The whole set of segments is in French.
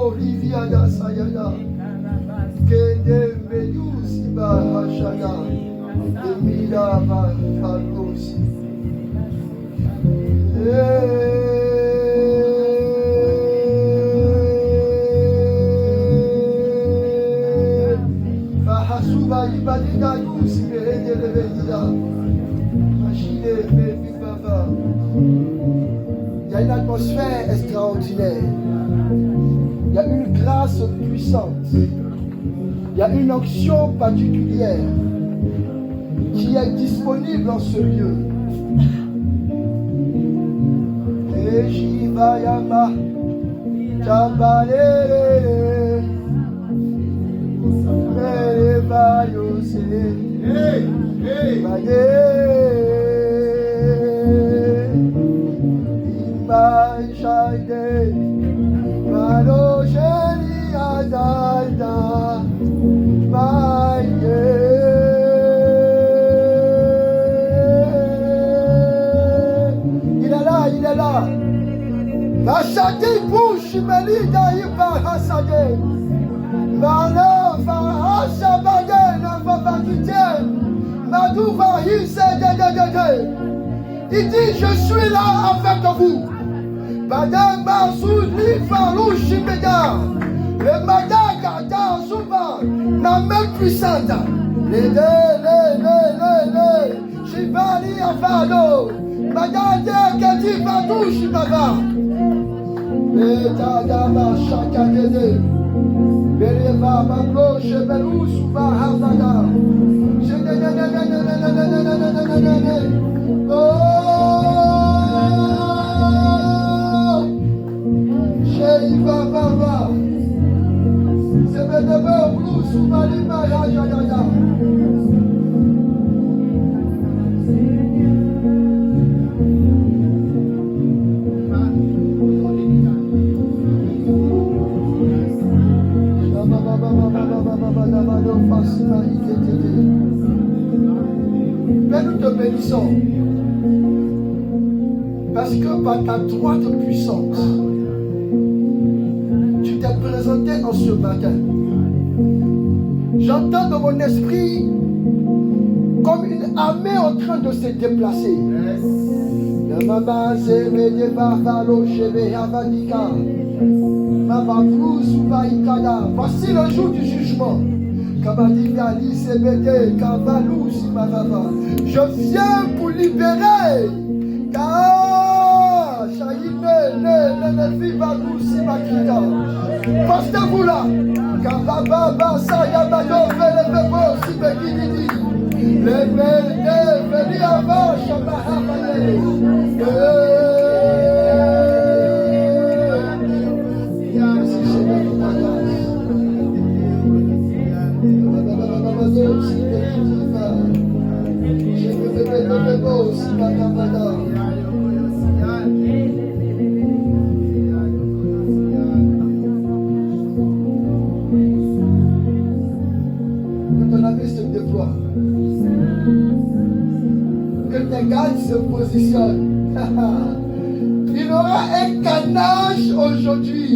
Olivia da Sayada. Kende Medusi Bahashada. Emira Vafadosi. Bahasuba Ibadida Yusi Behede Levedida. Machine Bebi Baba. Il y a une atmosphère extraordinaire. Il y a une grâce puissante. Il y a une onction particulière qui est disponible en ce lieu. Et j'y vais yama, tabalé, mais va yosé, Imagine, Malocheni Adalda, Maye. Il est là. Machadi bouche, Melida, Iba Hassade. Malova, Hashabade, Navavadite, Madouva, Hisse, il dit, je suis là avec vous. Badamba, Souli, Farou, Shimeda, le Madaga, Souba, la main puissante. Les Shibali, Avado, Madade, Kati, Badou, Shibaba. Les Tadama, Chakadede, Beleva, Bablo, Chebelou, Souba, Havada. Oh, Chéri Baba, c'est Bedebe, Blou, Soumalima, Yajayaya. Mais nous te bénissons parce que par ta droite puissance, tu t'es présenté en ce matin. J'entends dans mon esprit comme une armée en train de se déplacer. Voici le jour du jugement. Je viens pour libérer. Postez-vous là. Que tes gardes se positionnent. Il aura un canage aujourd'hui.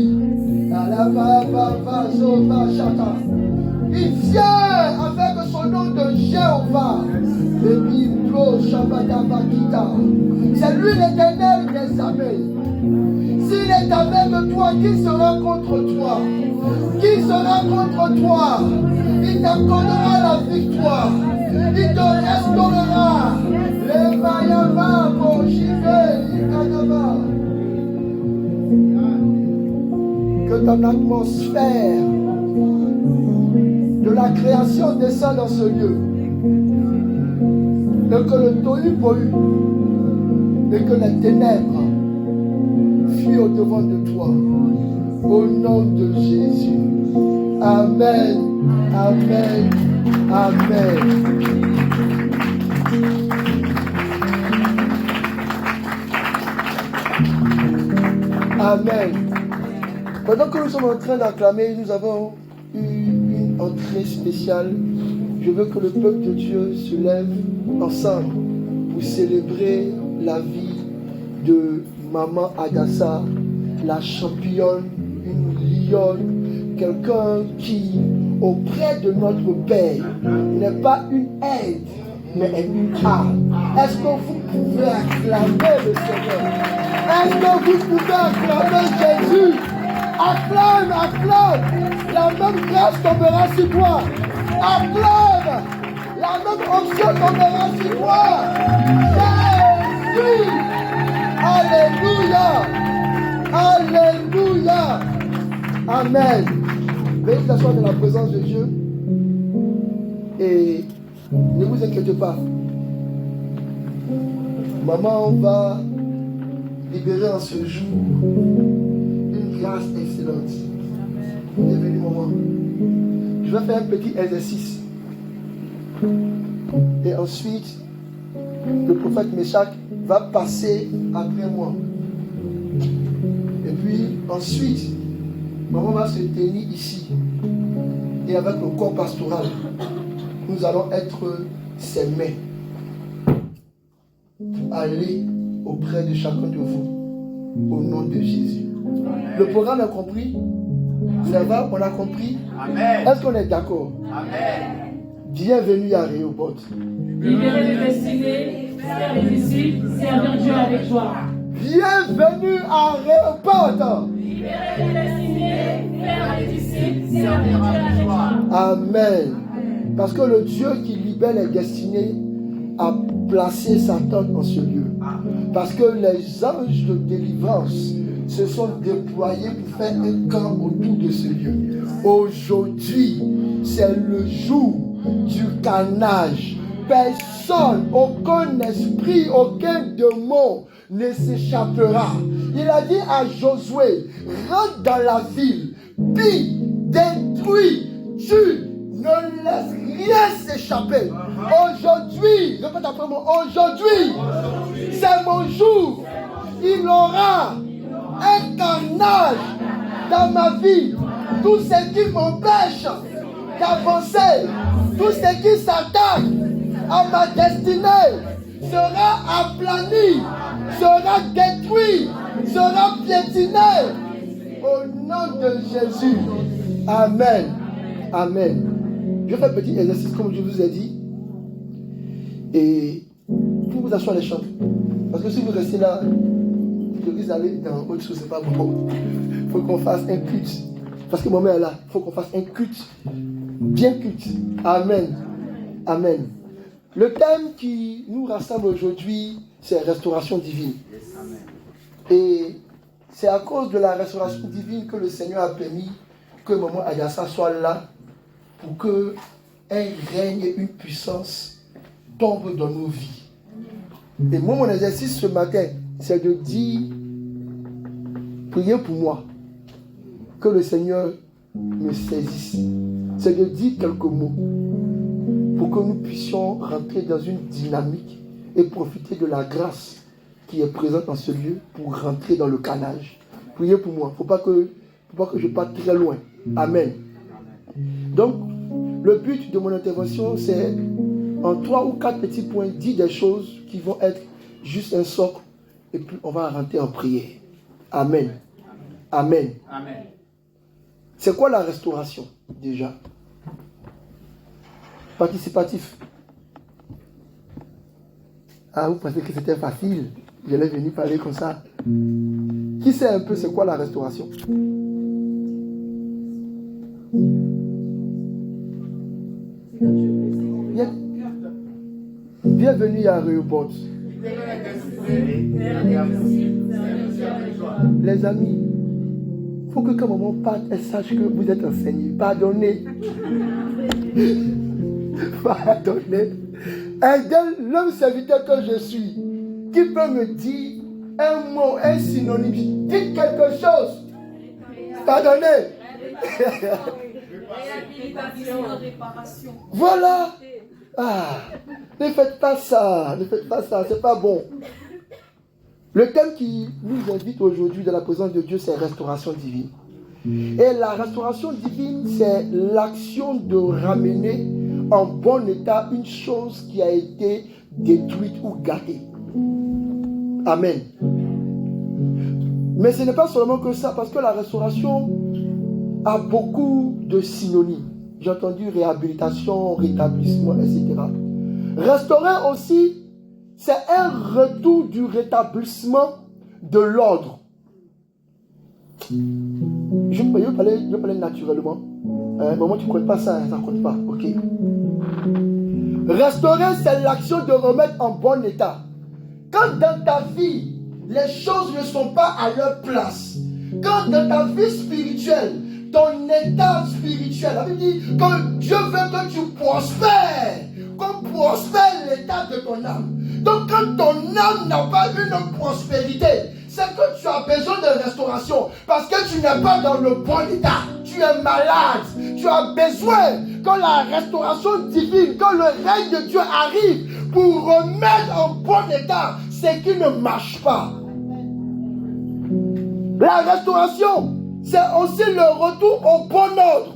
Il vient avec son nom de Jéhovah. C'est lui l'Éternel des armées. S'il est avec toi, qui sera contre toi? Qui sera contre toi? Il t'accordera la victoire. Il te restaurera. Les Mayama, que ton atmosphère de la création descende dans ce lieu. Et que le tohu bohu et que les ténèbres fuient au-devant de toi. Au nom de Jésus. Amen. Amen. Amen. Amen. Pendant que nous sommes en train d'acclamer, nous avons eu une entrée spéciale. Je veux que le peuple de Dieu se lève ensemble pour célébrer la vie de Maman Adassa, la championne, une compatriote, quelqu'un qui, auprès de notre Père, n'est pas une aide, mais est une arme. Est-ce que vous pouvez acclamer le Seigneur? Est-ce que vous pouvez acclamer Jésus? Acclame, acclame. La même grâce tombera sur toi. Acclame. La même onction tombera sur toi. Jésus. Alléluia. Alléluia. Amen. Veuillez vous asseoir dans la présence de Dieu. Et ne vous inquiétez pas. Maman va libérer en ce jour une grâce excellente. Bienvenue, maman. Je vais faire un petit exercice. Et ensuite, le prophète Meshach va passer après moi. Et puis, ensuite, maman va se tenir ici. Et avec le corps pastoral, nous allons être ses mains pour aller auprès de chacun de vous au nom de Jésus. Le programme est compris? Ça va? On a compris? Amen. Est-ce qu'on est d'accord? Amen. Bienvenue à Rehoboth. Libéré de destinée, faire les disciples, servir Dieu avec joie. Bienvenue à Rehoboth. Libéré de destinée, faire les disciples, servir Dieu avec joie. Amen. Parce que le Dieu qui libère les destinées a placé sa tente en ce lieu. Parce que les anges de délivrance se sont déployés pour faire un camp autour de ce lieu. Aujourd'hui, c'est le jour du carnage. Personne, aucun esprit, aucun démon ne s'échappera. Il a dit à Josué, rentre dans la ville, pille, détruis, tue, ne laisse rien s'échapper. Aujourd'hui, répète après moi, aujourd'hui, c'est mon jour. Il aura un carnage dans ma vie. Tout ce qui m'empêche d'avancer, tout ce qui s'attaque à ma destinée sera aplani, sera détruit, sera piétiné. Au nom de Jésus. Amen. Amen. Je fais un petit exercice comme je vous ai dit. Et pour vous asseoir les chants. Parce que si vous restez là, je risque d'aller dans autre chose, c'est pas bon. Il faut qu'on fasse un culte. Parce que maman est là. Il faut qu'on fasse un culte. Bien culte. Amen. Amen. Le thème qui nous rassemble aujourd'hui, c'est restauration divine. Et c'est à cause de la restauration divine que le Seigneur a permis que maman Ayassa soit là pour que un règne et une puissance tombent dans nos vies. Et moi, mon exercice ce matin, c'est de dire, priez pour moi, que le Seigneur me saisisse. C'est de dire quelques mots pour que nous puissions rentrer dans une dynamique et profiter de la grâce qui est présente dans ce lieu pour rentrer dans le carnage. Priez pour moi. Il ne faut pas que je parte très loin. Amen. Donc, le but de mon intervention, c'est en 3 ou 4 petits points, dire des choses qui vont être juste un socle et puis on va rentrer en prière. Amen. Amen. Amen. C'est quoi la restauration déjà? Participatif. Ah, vous pensez que c'était facile? J'allais venir parler comme ça. Qui sait un peu c'est quoi la restauration? Bienvenue à Rehoboth. Les amis, il faut que quand maman parte, elle sache que vous êtes enseignés. Pardonnez. Pardonnez. Aidez l'homme serviteur que je suis, qui peut me dire un mot, un synonyme. Dites quelque chose. Pardonnez. Voilà. Ah, ne faites pas ça, c'est pas bon. Le thème qui nous invite aujourd'hui dans la présence de Dieu, c'est restauration divine. Et la restauration divine, c'est l'action de ramener en bon état une chose qui a été détruite ou gâtée. Amen. Mais ce n'est pas seulement que ça, parce que la restauration a beaucoup de synonymes. J'ai entendu réhabilitation, rétablissement, etc. Restaurer aussi, c'est un retour du rétablissement de l'ordre. Je peux parler naturellement. Maman, tu ne comptes pas ça, ça ne compte pas. Ok. Restaurer, c'est l'action de remettre en bon état. Quand dans ta vie, les choses ne sont pas à leur place, quand dans ta vie spirituelle, ton état spirituel, la Bible dit que Dieu veut que tu prospères, qu'on prospère l'état de ton âme. Donc quand ton âme n'a pas une prospérité, c'est que tu as besoin de restauration, parce que tu n'es pas dans le bon état, tu es malade, tu as besoin que la restauration divine, que le règne de Dieu arrive pour remettre en bon état ce qui ne marche pas. La restauration, c'est aussi le retour au bon ordre.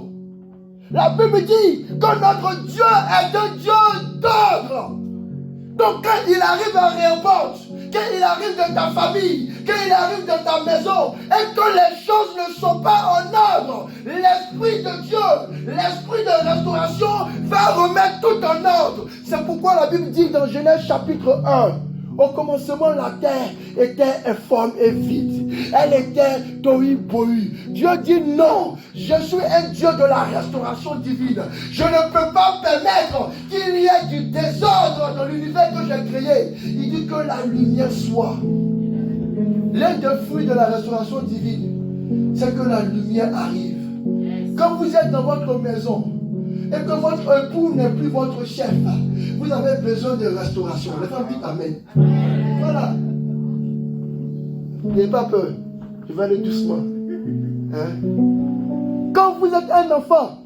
La Bible dit que notre Dieu est un Dieu d'ordre. Donc quand il arrive à Rehoboth, quand il arrive dans ta famille, quand il arrive dans ta maison, et que les choses ne sont pas en ordre, l'Esprit de Dieu, l'Esprit de restauration va remettre tout en ordre. C'est pourquoi la Bible dit dans Genèse chapitre 1, au commencement, la terre était informe et vide. Elle était tohu bohu. Dieu dit non, je suis un Dieu de la restauration divine. Je ne peux pas permettre qu'il y ait du désordre dans l'univers que j'ai créé. Il dit que la lumière soit. L'un des fruits de la restauration divine, c'est que la lumière arrive. Quand vous êtes dans votre maison et que votre époux n'est plus votre chef, vous avez besoin de restauration. Les femmes disent Amen. Voilà. N'ayez pas peur. Je vais aller doucement. Quand vous êtes un enfant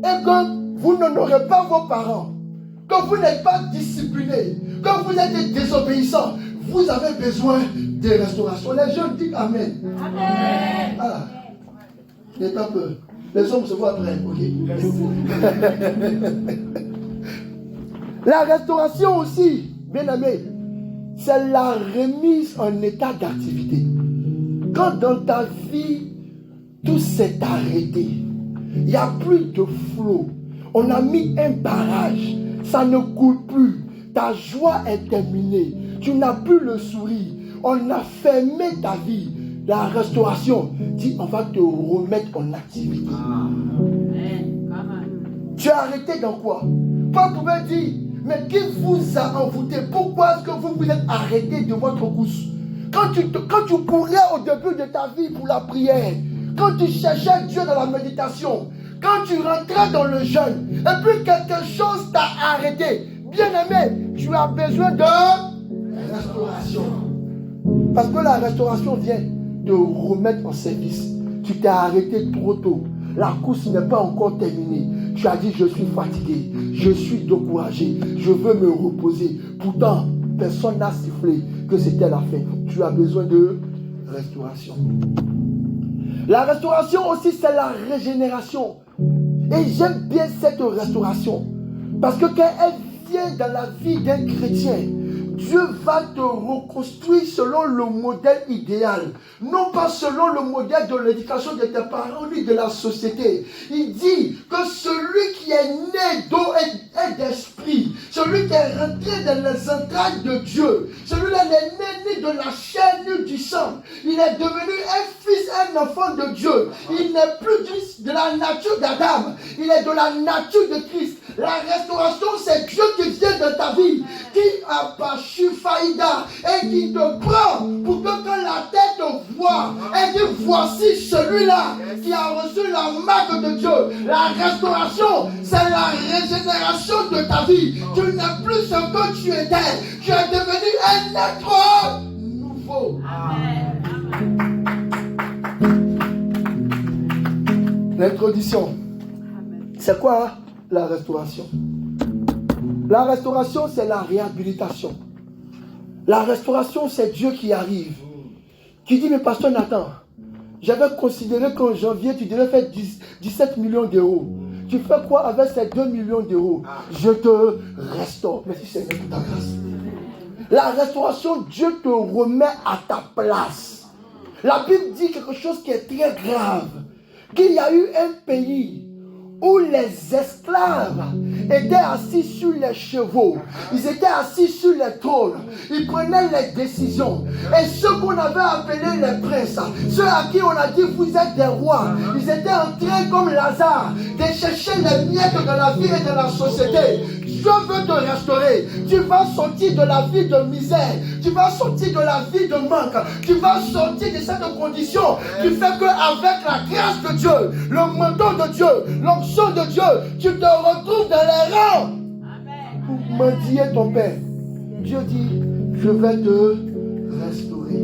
et que vous n'honorez pas vos parents, que vous n'êtes pas discipliné, que vous êtes désobéissant, vous avez besoin de restauration. Les jeunes disent Amen. Amen. Voilà. N'ayez pas peur. Les hommes se voient après, ok? La restauration aussi, bien aimé, c'est la remise en état d'activité. Quand dans ta vie, tout s'est arrêté, il n'y a plus de flot, on a mis un barrage, ça ne coule plus, ta joie est terminée, tu n'as plus le sourire, on a fermé ta vie. La restauration dit on va te remettre en activité. Tu es arrêté dans quoi? Paul pouvait dire, mais qui vous a envoûté? Pourquoi est-ce que vous vous êtes arrêté de votre course? Quand tu courais au début de ta vie pour la prière, quand tu cherchais Dieu dans la méditation, quand tu rentrais dans le jeûne, et puis quelque chose t'a arrêté, bien aimé, tu as besoin de restauration. Parce que la restauration vient de remettre en service. Tu t'es arrêté trop tôt. La course n'est pas encore terminée. Tu as dit je suis fatigué, je suis découragé, je veux me reposer. Pourtant, personne n'a sifflé que c'était la fin. Tu as besoin de restauration. La restauration aussi, c'est la régénération. Et j'aime bien cette restauration. Parce que quand elle vient dans la vie d'un chrétien, Dieu va te reconstruire selon le modèle idéal, non pas selon le modèle de l'éducation de tes parents ni de la société. Il dit que celui qui est né d'eau et d'esprit, celui qui est rentré dans les entrailles de Dieu, celui-là n'est né ni de la chair ni du sang, il est devenu un fils, un enfant de Dieu. Il n'est plus de la nature d'Adam, il est de la nature de Christ. La restauration, c'est Dieu qui vient dans ta vie, qui a bâchu faïda et qui te prend pour que quand la tête te voit, elle dit voici celui-là qui a reçu la marque de Dieu. La restauration, c'est la régénération de ta vie. Tu n'es plus ce que tu étais. Tu es devenu un être nouveau. L'introduction. C'est quoi la restauration? La restauration, c'est la réhabilitation. La restauration, c'est Dieu qui arrive. Qui dit, mais pasteur Nathan, j'avais considéré qu'en janvier, tu devais faire 17 millions d'euros. Tu fais quoi avec ces 2 millions d'euros? Je te restaure. Merci Seigneur pour ta grâce. La restauration, Dieu te remet à ta place. La Bible dit quelque chose qui est très grave. qu'il y a eu un pays où les esclaves étaient assis sur les chevaux, ils étaient assis sur les trônes, ils prenaient les décisions. Et ceux qu'on avait appelés les princes, ceux à qui on a dit vous êtes des rois, ils étaient en train comme Lazare de chercher les miettes de la vie et de la société. Dieu veut te restaurer. Tu vas sortir de la vie de misère. Tu vas sortir de la vie de manque. Tu vas sortir de cette condition qui fait qu'avec la grâce de Dieu, le manteau de Dieu, l'onction de Dieu, tu te retrouves dans les rangs pour mendier ton Père. Dieu dit, je vais te restaurer.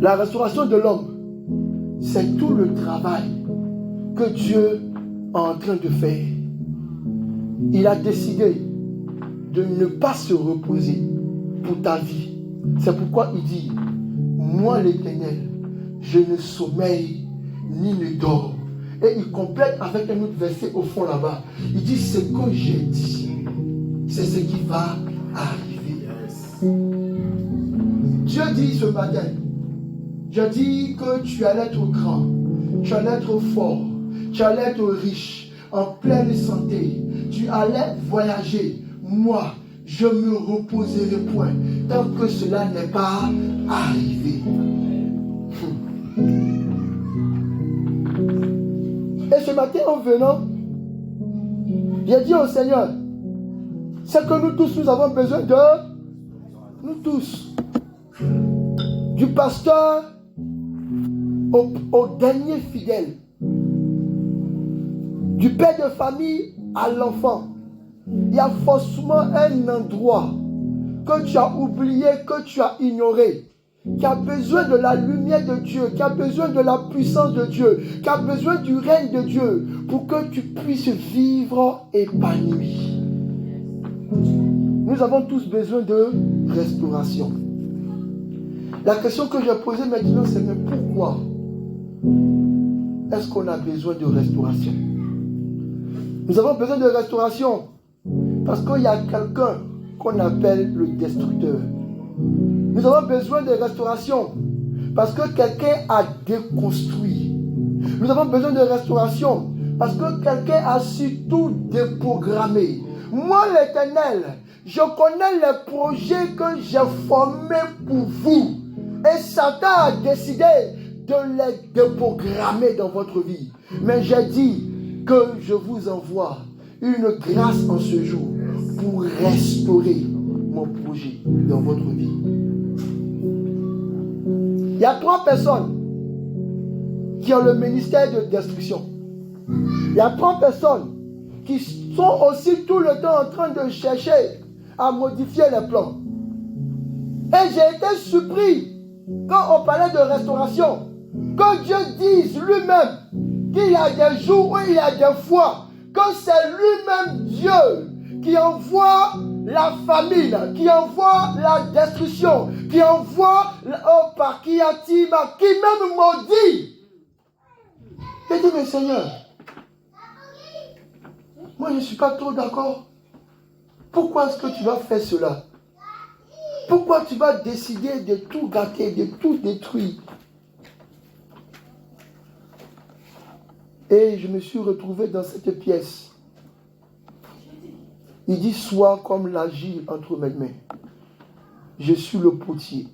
La restauration de l'homme, c'est tout le travail que Dieu en train de faire. Il a décidé de ne pas se reposer pour ta vie. C'est pourquoi il dit, moi l'Éternel, je ne sommeille ni ne dors. Et il complète avec un autre verset au fond là-bas. Il dit, ce que j'ai dit, c'est ce qui va arriver. Dieu dit ce matin, je dis que tu allais être grand, tu allais être fort, tu allais être riche, en pleine santé, tu allais voyager. Moi, je me reposerai point tant que cela n'est pas arrivé. Et ce matin, en venant, j'ai dit au Seigneur, c'est que nous tous, nous avons besoin de, nous tous, du pasteur au dernier fidèle, du père de famille à l'enfant. Il y a forcément un endroit que tu as oublié, que tu as ignoré, qui a besoin de la lumière de Dieu, qui a besoin de la puissance de Dieu, qui a besoin du règne de Dieu pour que tu puisses vivre épanoui. Nous avons tous besoin de restauration. La question que j'ai posée maintenant, c'est mais pourquoi est-ce qu'on a besoin de restauration? Nous avons besoin de restauration parce qu'il y a quelqu'un qu'on appelle le destructeur. Nous avons besoin de restauration parce que quelqu'un a déconstruit. Nous avons besoin de restauration parce que quelqu'un a su tout déprogrammer. Moi, l'Éternel, je connais les projets que j'ai formés pour vous. Et Satan a décidé de les déprogrammer dans votre vie. Mais j'ai dit que je vous envoie une grâce en ce jour pour restaurer mon projet dans votre vie. Il y a 3 personnes qui ont le ministère de destruction. Il y a 3 personnes qui sont aussi tout le temps en train de chercher à modifier les plans. Et j'ai été surpris quand on parlait de restauration, que Dieu dise lui-même qu'il y a des jours où il y a des fois que c'est lui-même Dieu qui envoie la famine, qui envoie la destruction, qui envoie qui même maudit. J'ai dit, mais Seigneur, moi je ne suis pas trop d'accord. Pourquoi est-ce que tu vas faire cela? Pourquoi tu vas décider de tout gâter, de tout détruire? Et je me suis retrouvé dans cette pièce. Il dit, sois comme l'argile entre mes mains. Je suis le potier.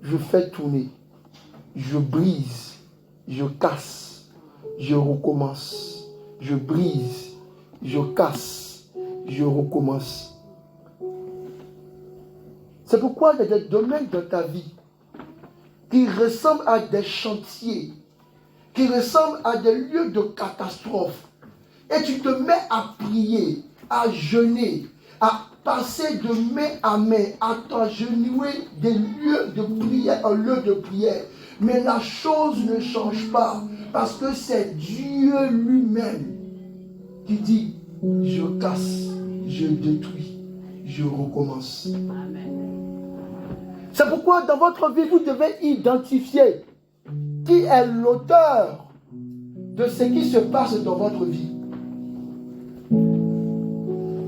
Je fais tourner. Je brise. Je casse. Je recommence. Je brise. Je casse. Je recommence. C'est pourquoi il y a des domaines dans ta vie qui ressemblent à des chantiers, qui ressemblent à des lieux de catastrophe. Et tu te mets à prier, à jeûner, à passer de main à main, à t'agenouiller des lieux de prière en lieu de prière. Mais la chose ne change pas, parce que c'est Dieu lui-même qui dit, je casse, je détruis, je recommence. Amen. C'est pourquoi dans votre vie, vous devez identifier qui est l'auteur de ce qui se passe dans votre vie.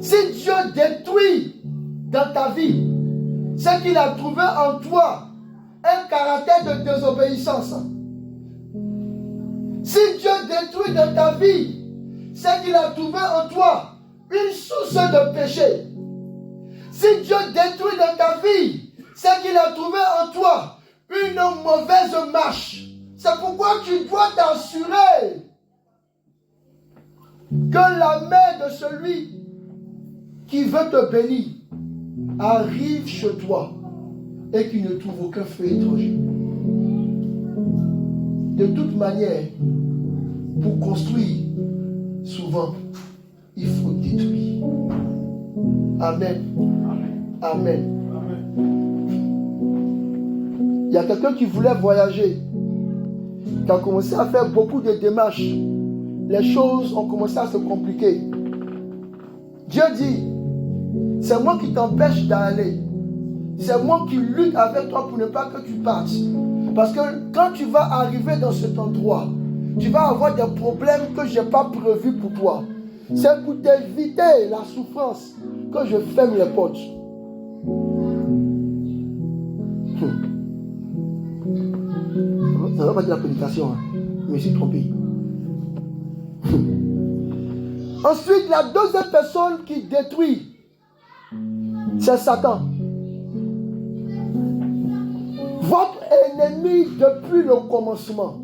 Si Dieu détruit dans ta vie ce qu'il a trouvé en toi un caractère de désobéissance. Si Dieu détruit dans ta vie, c'est qu'il a trouvé en toi une source de péché. Si Dieu détruit dans ta vie, c'est qu'il a trouvé en toi une mauvaise marche. C'est pourquoi tu dois t'assurer que la main de celui qui veut te bénir arrive chez toi et qu'il ne trouve aucun feu étranger. De toute manière, pour construire, souvent, il faut détruire. Amen. Amen. Il y a quelqu'un qui voulait voyager, qui a commencé à faire beaucoup de démarches. Les choses ont commencé à se compliquer. Dieu dit, c'est moi qui t'empêche d'aller. C'est moi qui lutte avec toi pour ne pas que tu partes. Parce que quand tu vas arriver dans cet endroit, tu vas avoir des problèmes que je n'ai pas prévus pour toi. C'est pour t'éviter la souffrance que je ferme les portes. Ça ne va pas dire la prédication, hein. Je me suis trompé. Ensuite, la deuxième personne qui détruit, c'est Satan. Votre ennemi depuis le commencement.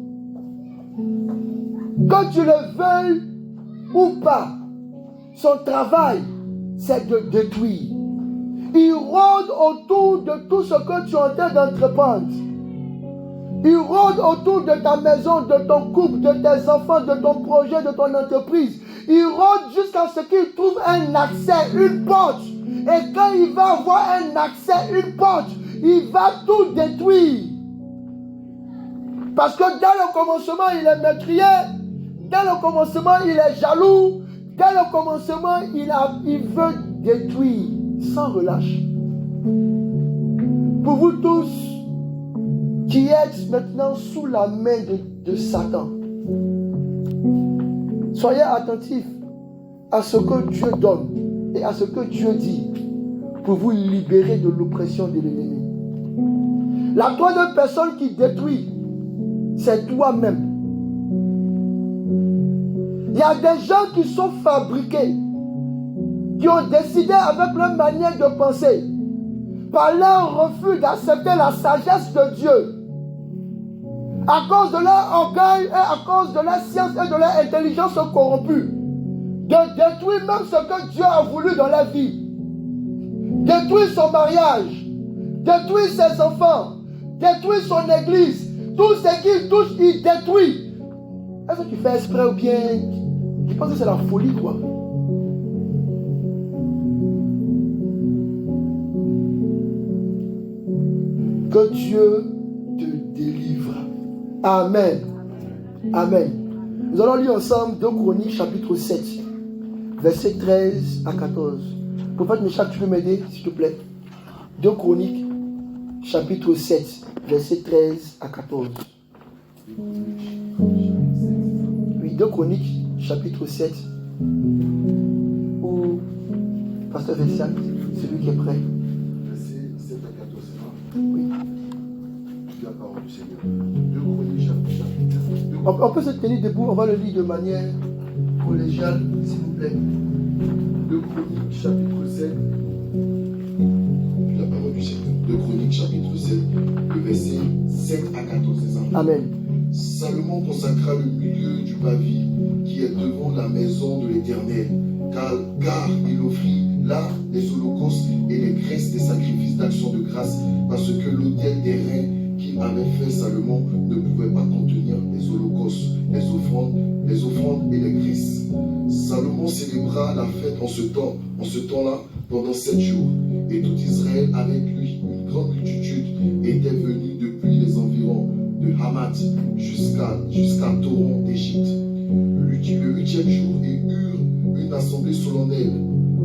Que tu le veuilles ou pas, son travail, c'est de détruire. Il rôde autour de tout ce que tu es en train d'entreprendre. Il rôde autour de ta maison, de ton couple, de tes enfants, de ton projet, de ton entreprise. Il rôde jusqu'à ce qu'il trouve un accès, une porte. Et quand il va avoir un accès, une porte, il va tout détruire. Parce que dès le commencement, il est meurtrier. Dès le commencement, il est jaloux. Dès le commencement, il veut détruire sans relâche. Pour vous tous qui êtes maintenant sous la main de Satan, soyez attentifs à ce que Dieu donne et à ce que Dieu dit pour vous libérer de l'oppression de l'ennemi. La troisième personne qui détruit, c'est toi-même. Il y a des gens qui sont fabriqués, qui ont décidé avec leur manière de penser, par leur refus d'accepter la sagesse de Dieu, à cause de leur orgueil et à cause de leur science et de leur intelligence corrompue, de détruire même ce que Dieu a voulu dans la vie. Détruire son mariage, détruire ses enfants, détruire son église, tout ce qu'il touche, il détruit. Est-ce que tu fais exprès ou bien je pense que c'est la folie, quoi. Que Dieu te délivre. Amen. Amen. Nous allons lire ensemble 2 Chroniques chapitre 7, versets 13 à 14. Prophète Michel, tu peux m'aider, s'il te plaît? 2 Chroniques chapitre 7, versets 13 à 14. Oui, 2 Chroniques chapitre 7, où Pasteur Vessian, celui qui est prêt. Verset 7 à 14, c'est ça? Oui. La parole du Seigneur. 2 Chroniques chapitre. On peut se tenir debout, on va le lire de manière collégiale, s'il vous plaît. 2 Chroniques chapitre 7. La parole du Seigneur. 2 Chroniques chapitre 7, le verset 7 à 14, c'est ça? Amen. Salomon consacra le milieu du pavis qui est devant la maison de l'Éternel, car il offrit là les holocaustes et les graisses des sacrifices d'action de grâce, parce que l'autel des reins qu'il avait fait Salomon ne pouvait pas contenir les holocaustes, les offrandes et les graisses. Salomon célébra la fête en ce temps-là, pendant 7 jours, et tout Israël avec lui, une grande multitude, était venue depuis les environs de Hamath jusqu'à Toron d'Égypte. Le 8e jour, ils eurent une assemblée solennelle,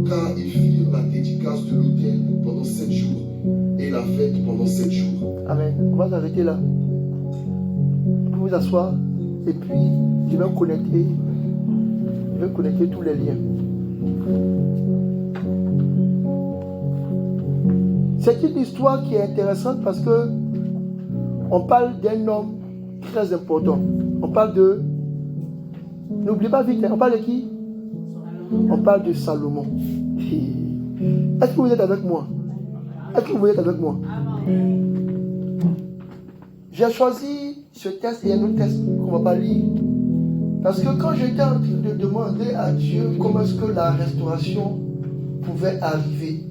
car ils firent la dédicace de l'autel pendant 7 jours, et la fête pendant 7 jours. Amen. On va s'arrêter là. Vous pouvez vous asseoir, et puis je vais connecter tous les liens. C'est une histoire qui est intéressante parce que On parle d'un homme très important. On parle de... N'oubliez pas vite, on parle de qui? On parle de Salomon. Est-ce que vous êtes avec moi? Est-ce que vous êtes avec moi? J'ai choisi ce texte et un autre texte qu'on ne va pas lire. Parce que quand j'étais en train de demander à Dieu comment est-ce que la restauration pouvait arriver,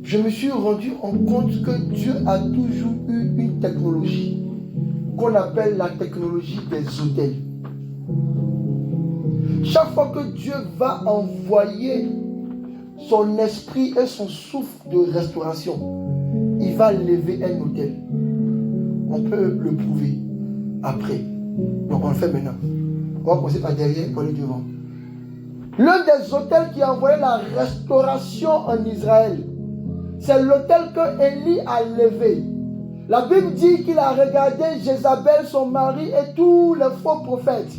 je me suis rendu compte que Dieu a toujours eu une technologie qu'on appelle la technologie des autels. Chaque fois que Dieu va envoyer son esprit et son souffle de restauration, il va lever un autel. On peut le prouver après. Donc on le fait maintenant. On va commencer par derrière pour aller devant. L'un des autels qui a envoyé la restauration en Israël, c'est l'autel que Élie a levé. La Bible dit qu'il a regardé Jézabel, son mari, et tous les faux prophètes.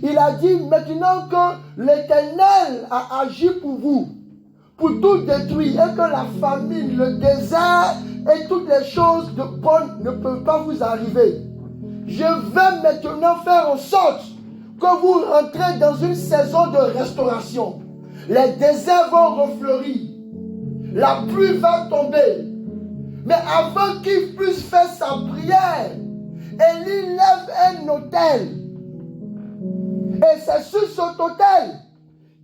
Il a dit, maintenant que l'Éternel a agi pour vous, pour tout détruire, et que la famine, le désert et toutes les choses de bonnes ne peuvent pas vous arriver, je vais maintenant faire en sorte que vous rentrez dans une saison de restauration. Les déserts vont refleurir. La pluie va tomber. Mais avant qu'il puisse faire sa prière, Élie lève un autel. Et c'est sur cet autel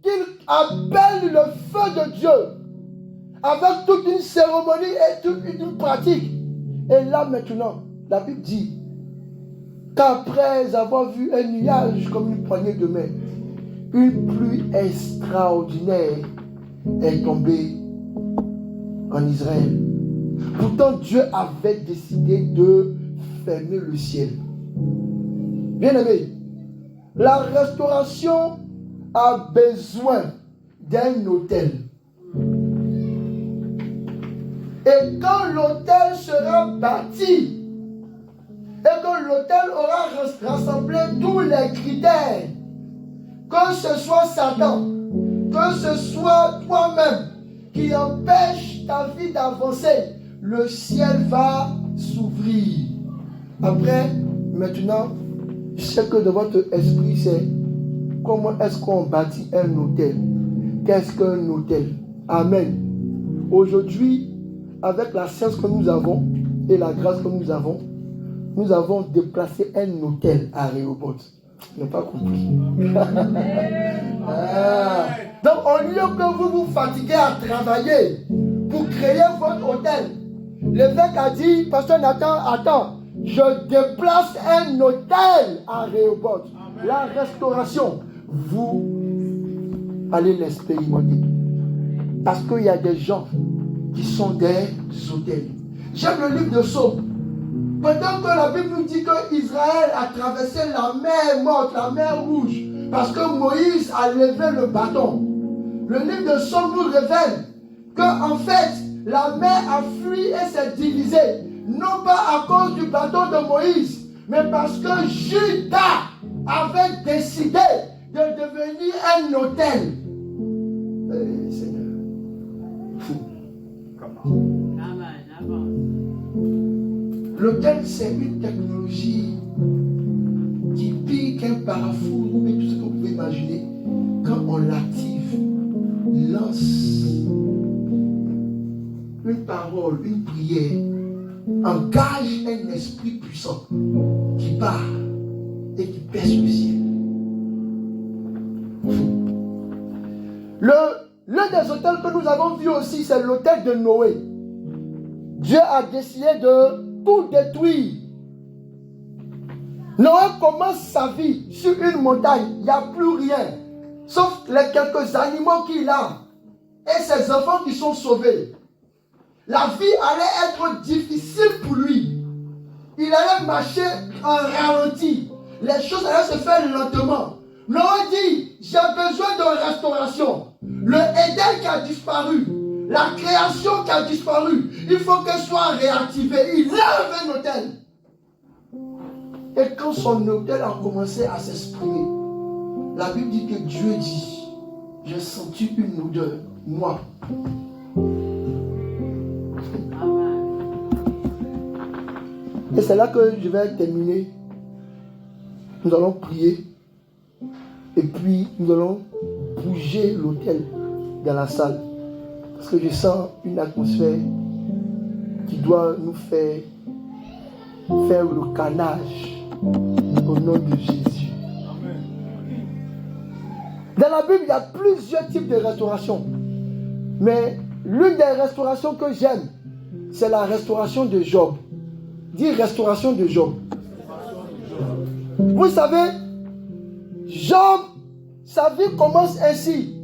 qu'il appelle le feu de Dieu. Avec toute une cérémonie et toute une pratique. Et là maintenant, la Bible dit qu'après avoir vu un nuage comme une poignée de main, une pluie extraordinaire est tombée en Israël. Pourtant, Dieu avait décidé de fermer le ciel. Bien-aimé, la restauration a besoin d'un autel. Et quand l'autel sera bâti, et que l'autel aura rassemblé tous les critères, que ce soit Satan, que ce soit toi-même qui empêche ta vie d'avancer, le ciel va s'ouvrir. Après, maintenant, je sais que dans votre esprit, c'est comment est-ce qu'on bâtit un hôtel? Qu'est-ce qu'un hôtel? Amen. Aujourd'hui, avec la science que nous avons et la grâce que nous avons déplacé un hôtel à Rehoboth. Ils n'ont pas compris. Donc, au lieu que vous vous fatiguez à travailler pour créer votre hôtel, l'évêque a dit, Pasteur Nathan, attends, je déplace un hôtel à Rehoboth. La restauration, vous allez l'expérimenter. Parce qu'il y a des gens qui sont des hôtels. J'aime le livre de Psaume. Pendant que la Bible nous dit qu'Israël a traversé la mer morte, la mer rouge, parce que Moïse a levé le bâton. Le livre de Psaume nous révèle qu'en fait, la mer a fui et s'est divisée. Non pas à cause du bâton de Moïse, mais parce que Judas avait décidé de devenir un autel. Seigneur. L'autel, c'est une technologie qui pique un parafour, ou tout ce que vous pouvez imaginer. Quand on l'active, lance une parole, une prière, engage un esprit puissant qui part et qui perce le ciel. L'un des hôtels que nous avons vu aussi, c'est l'hôtel de Noé. Dieu a décidé de tout détruire. Noé commence sa vie sur une montagne, il n'y a plus rien, sauf les quelques animaux qu'il a et ses enfants qui sont sauvés. La vie allait être difficile pour lui. Il allait marcher en ralenti. Les choses allaient se faire lentement. Noé dit, j'ai besoin de restauration. Le Éden qui a disparu, la création qui a disparu, il faut qu'elle soit réactivée. Il lève un autel. Et quand son autel a commencé à s'exprimer, la Bible dit que Dieu dit, j'ai senti une odeur, moi. Et c'est là que je vais terminer. Nous allons prier. Et puis, nous allons bouger l'autel dans la salle. Parce que je sens une atmosphère qui doit nous faire le carnage au nom de Jésus. Dans la Bible, il y a plusieurs types de restauration. Mais l'une des restaurations que j'aime, c'est la restauration de Job. Dis restauration de Job. Vous savez, Job, sa vie commence ainsi.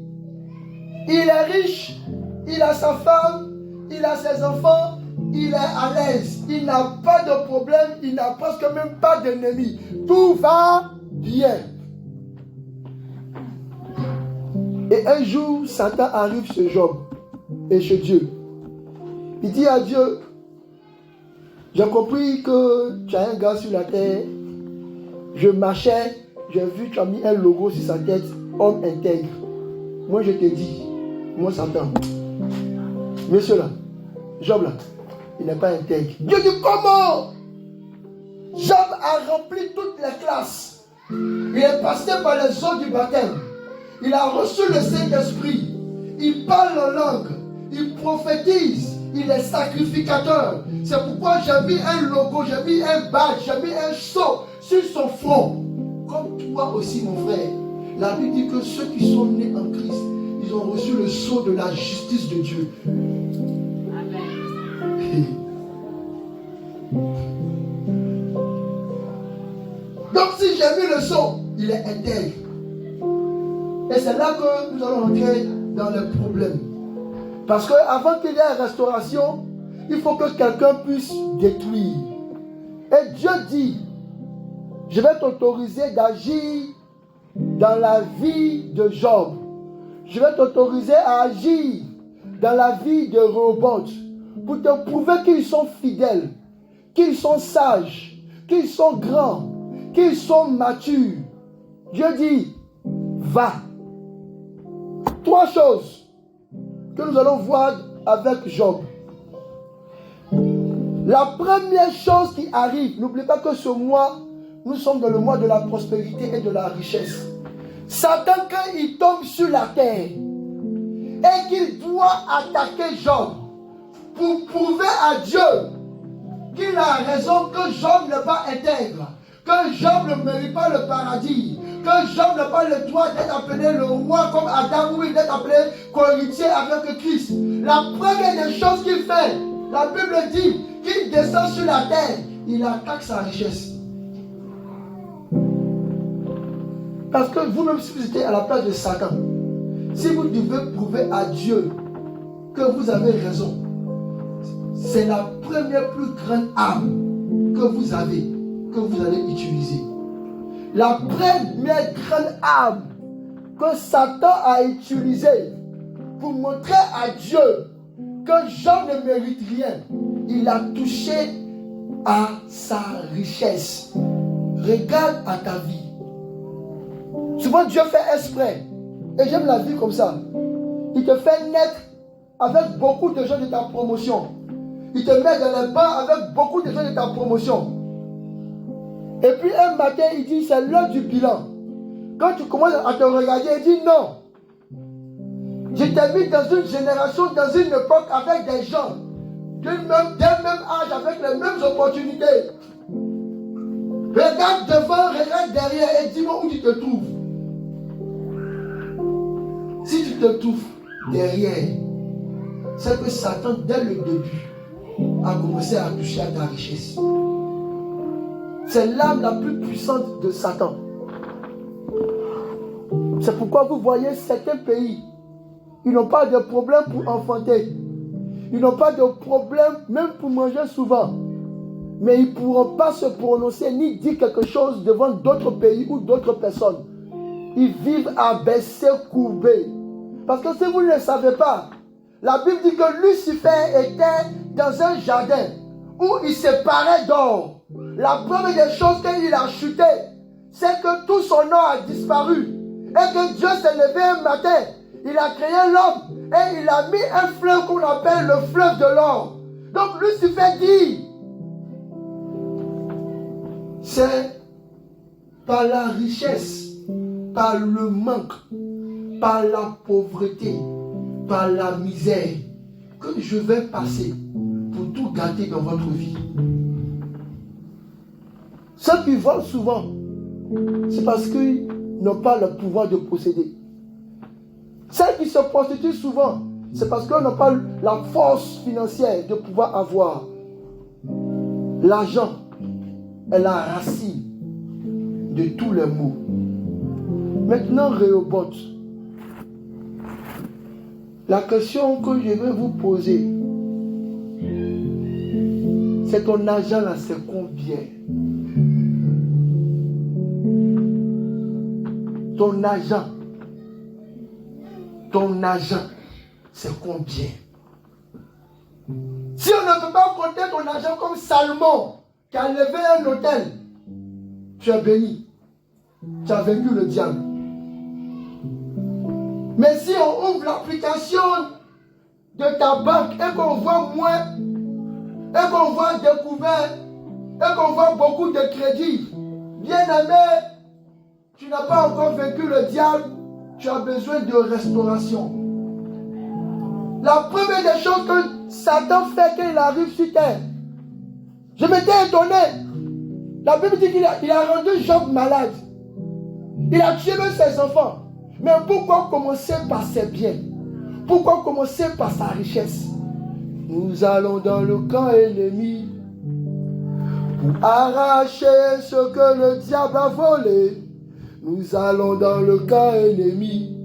Il est riche, il a sa femme, il a ses enfants, il est à l'aise. Il n'a pas de problème, il n'a presque même pas d'ennemis. Tout va bien. Et un jour, Satan arrive chez Job et chez Dieu. Il dit à Dieu, j'ai compris que tu as un gars sur la terre. Je marchais, j'ai vu, tu as mis un logo sur sa tête, homme intègre. Moi je te dis, moi Satan, monsieur là, Job là, il n'est pas intègre. Dieu dit comment? Job a rempli toutes les classes. Il est passé par les eaux du baptême. Il a reçu le Saint-Esprit. Il parle en langue. Il prophétise. Il est sacrificateur. C'est pourquoi j'ai mis un logo, j'ai mis un badge, j'ai mis un sceau sur son front. Comme toi aussi, mon frère. La Bible dit que ceux qui sont nés en Christ, ils ont reçu le sceau de la justice de Dieu. Amen. Donc si j'ai mis le sceau, il est intègre. Et c'est là que nous allons entrer dans le problème. Parce qu'avant qu'il y ait restauration, il faut que quelqu'un puisse détruire. Et Dieu dit, je vais t'autoriser d'agir dans la vie de Job. Je vais t'autoriser à agir dans la vie de Rehoboth pour te prouver qu'ils sont fidèles, qu'ils sont sages, qu'ils sont grands, qu'ils sont matures. Dieu dit, va. 3 choses que nous allons voir avec Job. La première chose qui arrive, n'oubliez pas que ce mois, nous sommes dans le mois de la prospérité et de la richesse. Satan, quand il tombe sur la terre et qu'il doit attaquer Job pour prouver à Dieu qu'il a raison, que Job n'est pas intègre, que Job ne mérite pas le paradis, que Job n'a pas le droit d'être appelé le roi comme Adam, ou d'être appelé co-héritier avec Christ. La première des choses qu'il fait, la Bible dit qu'il descend sur la terre, il attaque sa richesse. Parce que vous-même, si vous étiez à la place de Satan, si vous devez prouver à Dieu que vous avez raison, c'est la première plus grande arme que vous avez, que vous allez utiliser. La première grande arme que Satan a utilisée pour montrer à Dieu que Job ne mérite rien, il a touché à sa richesse. Regarde à ta vie. Souvent Dieu fait exprès. Et j'aime la vie comme ça. Il te fait naître avec beaucoup de gens de ta promotion. Il te met dans les bancs avec beaucoup de gens de ta promotion. Et puis un matin, il dit, c'est l'heure du bilan. Quand tu commences à te regarder, il dit, non. Je t'ai mis dans une génération, dans une époque avec des gens d'un même âge, avec les mêmes opportunités. Regarde devant, regarde derrière et dis-moi où tu te trouves. Si tu te trouves derrière, c'est que Satan, dès le début, a commencé à toucher à ta richesse. C'est l'arme la plus puissante de Satan. C'est pourquoi vous voyez certains pays, ils n'ont pas de problème pour enfanter. Ils n'ont pas de problème même pour manger souvent. Mais ils ne pourront pas se prononcer ni dire quelque chose devant d'autres pays ou d'autres personnes. Ils vivent à baisser courbés. Parce que si vous ne le savez pas, la Bible dit que Lucifer était dans un jardin où il se parait d'or. La première des choses qu'il a chuté, c'est que tout son or a disparu. Et que Dieu s'est levé un matin. Il a créé l'homme et il a mis un fleuve qu'on appelle le fleuve de l'or. Donc Lucifer dit, C'est par la richesse, par le manque, par la pauvreté, par la misère que je vais passer pour tout gâter dans votre vie. Ceux qui volent souvent, c'est parce qu'ils n'ont pas le pouvoir de posséder. Ceux qui se prostituent souvent, c'est parce qu'ils n'ont pas la force financière de pouvoir avoir. L'argent est la racine de tous les maux. Maintenant, Rehoboth, la question que je vais vous poser, c'est ton argent là, c'est combien? Ton argent, c'est combien? Si on ne peut pas compter ton argent comme Salomon, qui a levé un hôtel, tu es béni. Tu as vaincu le diable. Mais si on ouvre l'application de ta banque et qu'on voit moins, et qu'on voit découvert, et qu'on voit beaucoup de crédits, bien aimé, tu n'as pas encore vaincu le diable, tu as besoin de restauration. La première des choses que Satan fait quand il arrive sur terre, je m'étais étonné. La Bible dit qu'il a rendu Job malade. Il a tué même ses enfants. Mais pourquoi commencer par ses biens? Pourquoi commencer par sa richesse? Nous allons dans le camp ennemi pour arracher ce que le diable a volé. Nous allons dans le camp ennemi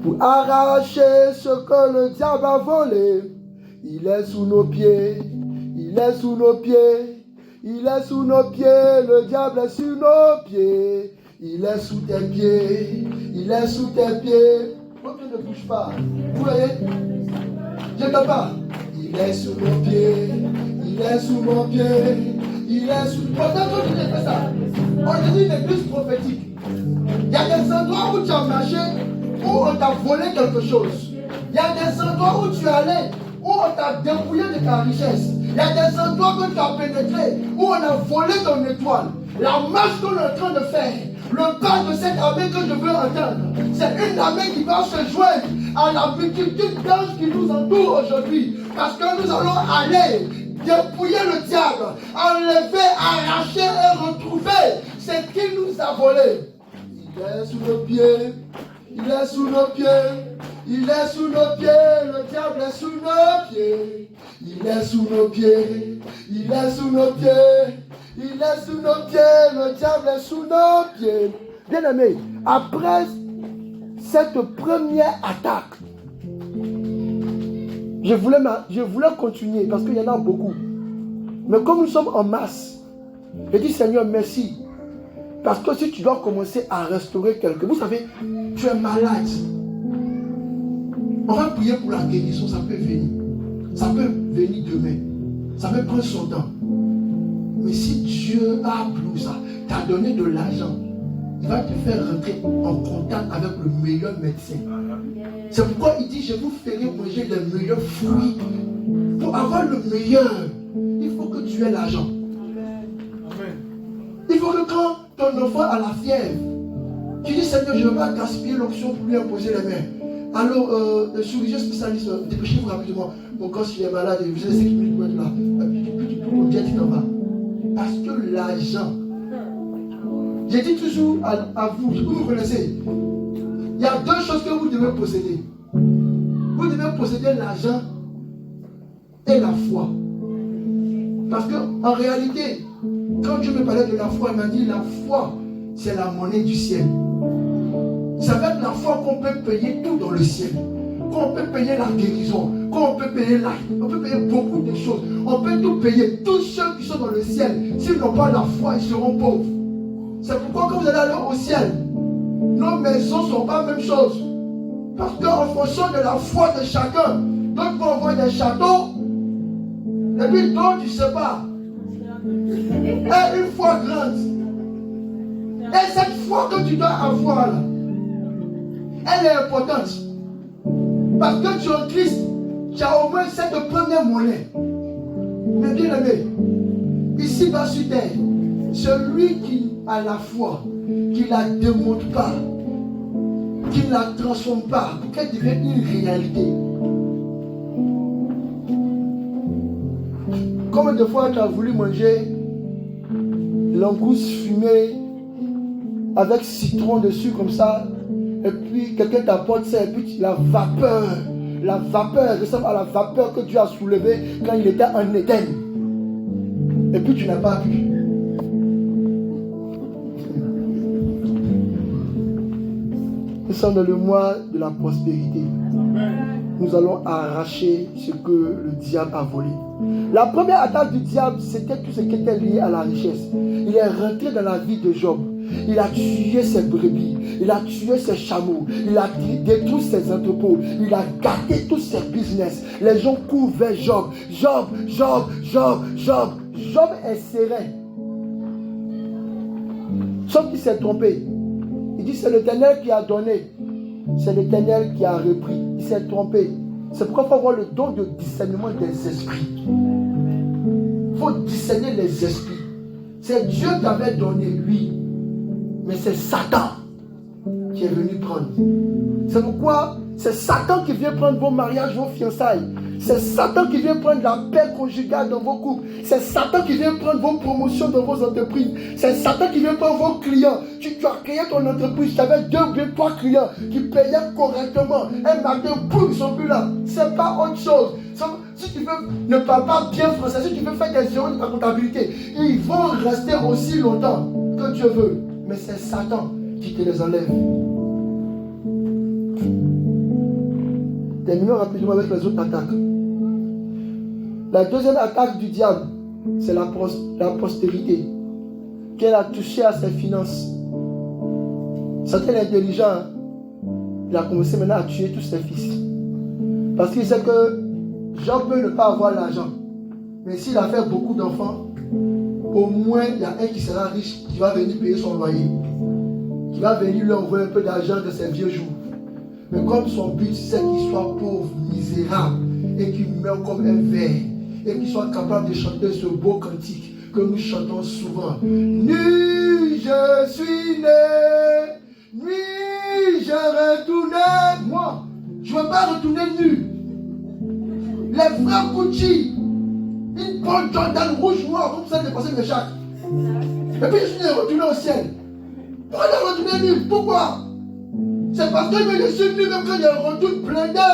pour arracher ce que le diable a volé. Il est sous nos pieds, il est sous nos pieds, il est sous nos pieds, le diable est sous nos pieds. Il est sous tes pieds, il est sous tes pieds. Vos pieds ne bougent pas. Vous voyez? Je ne pas. Il est sous nos pieds, il est sous mon pied, il est sous... Pourtant, quand tu fais ça, on dit une église prophétique. Il y a des endroits où tu as marché, où on t'a volé quelque chose. Il y a des endroits où tu es allé, où on t'a dépouillé de ta richesse. Il y a des endroits que tu as pénétré, où on a volé ton étoile. La marche qu'on est en train de faire, le pas de cette armée que je veux entendre, c'est une armée qui va se joindre à la multitude d'anges qui nous entourent aujourd'hui. Parce que nous allons aller dépouiller le diable, enlever, arracher et retrouver ce qu'il nous a volé. Il est sous nos pieds, il est sous nos pieds, il est sous nos pieds, le diable est sous nos pieds. Il est sous nos pieds, il est sous nos pieds. Il est sous nos pieds, le diable est sous nos pieds. Bien aimé, après cette première attaque, je voulais continuer parce qu'il y en a beaucoup. Mais comme nous sommes en masse, je dis Seigneur merci. Parce que si tu dois commencer à restaurer quelqu'un, vous savez, tu es malade. On va prier pour la guérison, ça peut venir. Ça peut venir demain. Ça peut prendre son temps. Mais si Dieu a pris ça, t'a donné de l'argent, il va te faire rentrer en contact avec le meilleur médecin. C'est pourquoi il dit, je vous ferai manger les meilleurs fruits. Pour avoir le meilleur, il faut que tu aies l'argent. Il faut que quand ton enfant a la fièvre, tu dis, Seigneur, je ne vais pas gaspiller l'option pour lui imposer les mains. Alors, le chirurgien spécialiste, dépêchez-vous rapidement. Mon corps, s'il est malade, vous avez 5 minutes pour être là. Puis tu peux me dire, tu t'en vas. Parce que l'argent, j'ai dit toujours à vous, vous me connaissez, il y a deux choses que vous devez posséder. Vous devez posséder l'argent et la foi. Parce qu'en réalité, quand Dieu me parlait de la foi, il m'a dit la foi, c'est la monnaie du ciel. C'est avec la foi qu'on peut payer tout dans le ciel. Qu'on peut payer la guérison, qu'on peut payer on peut payer beaucoup de choses. On peut tout payer. Tous ceux qui sont dans le ciel, s'ils n'ont pas la foi, ils seront pauvres. C'est pourquoi quand vous allez aller au ciel, nos maisons ne sont pas la même chose. Parce qu'en fonction de la foi de chacun, d'autres vont avoir des châteaux, et puis d'autres, tu ne sais pas. Et une foi grande. Et cette foi que tu dois avoir là, elle est importante. Parce que tu es en Christ, tu as au moins cette première monnaie. Mais bien aimé, ici-bas sur terre, Celui qui a la foi, qui ne la démonte pas, qui ne la transforme pas, pour qu'elle devienne une réalité. Combien de fois tu as voulu manger langouste fumée avec citron dessus comme ça, et puis quelqu'un t'apporte ça, et puis la vapeur ressemble à la vapeur que Dieu a soulevée quand il était en Éden. Et puis tu n'as pas pu. Nous sommes dans le mois de la prospérité. Nous allons arracher ce que le diable a volé. La première attaque du diable, c'était tout ce qui était lié à la richesse. Il est rentré dans la vie de Job. Il a tué ses brebis, il a tué ses chameaux, il a détruit ses entrepôts, il a gâté tous ses business. Les gens courent vers Job. Job est serein. Sauf qu'il s'est trompé. Il dit c'est l'Éternel qui a donné, c'est l'Éternel qui a repris. Il s'est trompé. C'est pourquoi il faut avoir le don de discernement des esprits. Il faut discerner les esprits. C'est Dieu qui avait donné lui. Mais c'est Satan qui est venu prendre. C'est pourquoi c'est Satan qui vient prendre vos mariages, vos fiançailles. C'est Satan qui vient prendre la paix conjugale dans vos couples. C'est Satan qui vient prendre vos promotions dans vos entreprises. C'est Satan qui vient prendre vos clients. Tu as créé ton entreprise, tu avais 2 ou 3 clients qui payaient correctement. Un matin, boum, ils ne sont plus là. Ce n'est pas autre chose. Si tu veux ne parle pas bien français, si tu veux faire des erreurs de ta comptabilité, ils vont rester aussi longtemps que Dieu veut. Mais c'est Satan qui te les enlève. Terminons rapidement avec les autres attaques. La deuxième attaque du diable, c'est la postérité. Qu'elle a touché à ses finances. Satan est intelligent. Il a commencé maintenant à tuer tous ses fils. Parce qu'il sait que Job peut ne pas avoir l'argent. Mais s'il a fait beaucoup d'enfants, au moins il y a un qui sera riche, qui va venir payer son loyer. Qui va venir lui envoyer un peu d'argent de ses vieux jours. Mais comme son but c'est qu'il soit pauvre, misérable, et qu'il meure comme un ver, et qu'il soit capable de chanter ce beau cantique que nous chantons souvent. Nu je suis né, nu je retourne. Moi, je ne veux pas retourner nu. Les frères Gucci, une bonne Jordan rouge noire comme ça de passer de chaque. Et puis je suis retourné au ciel. Pourquoi il est retourné nu? Pourquoi? C'est parce que je suis venu même quand il y a un retour blindé.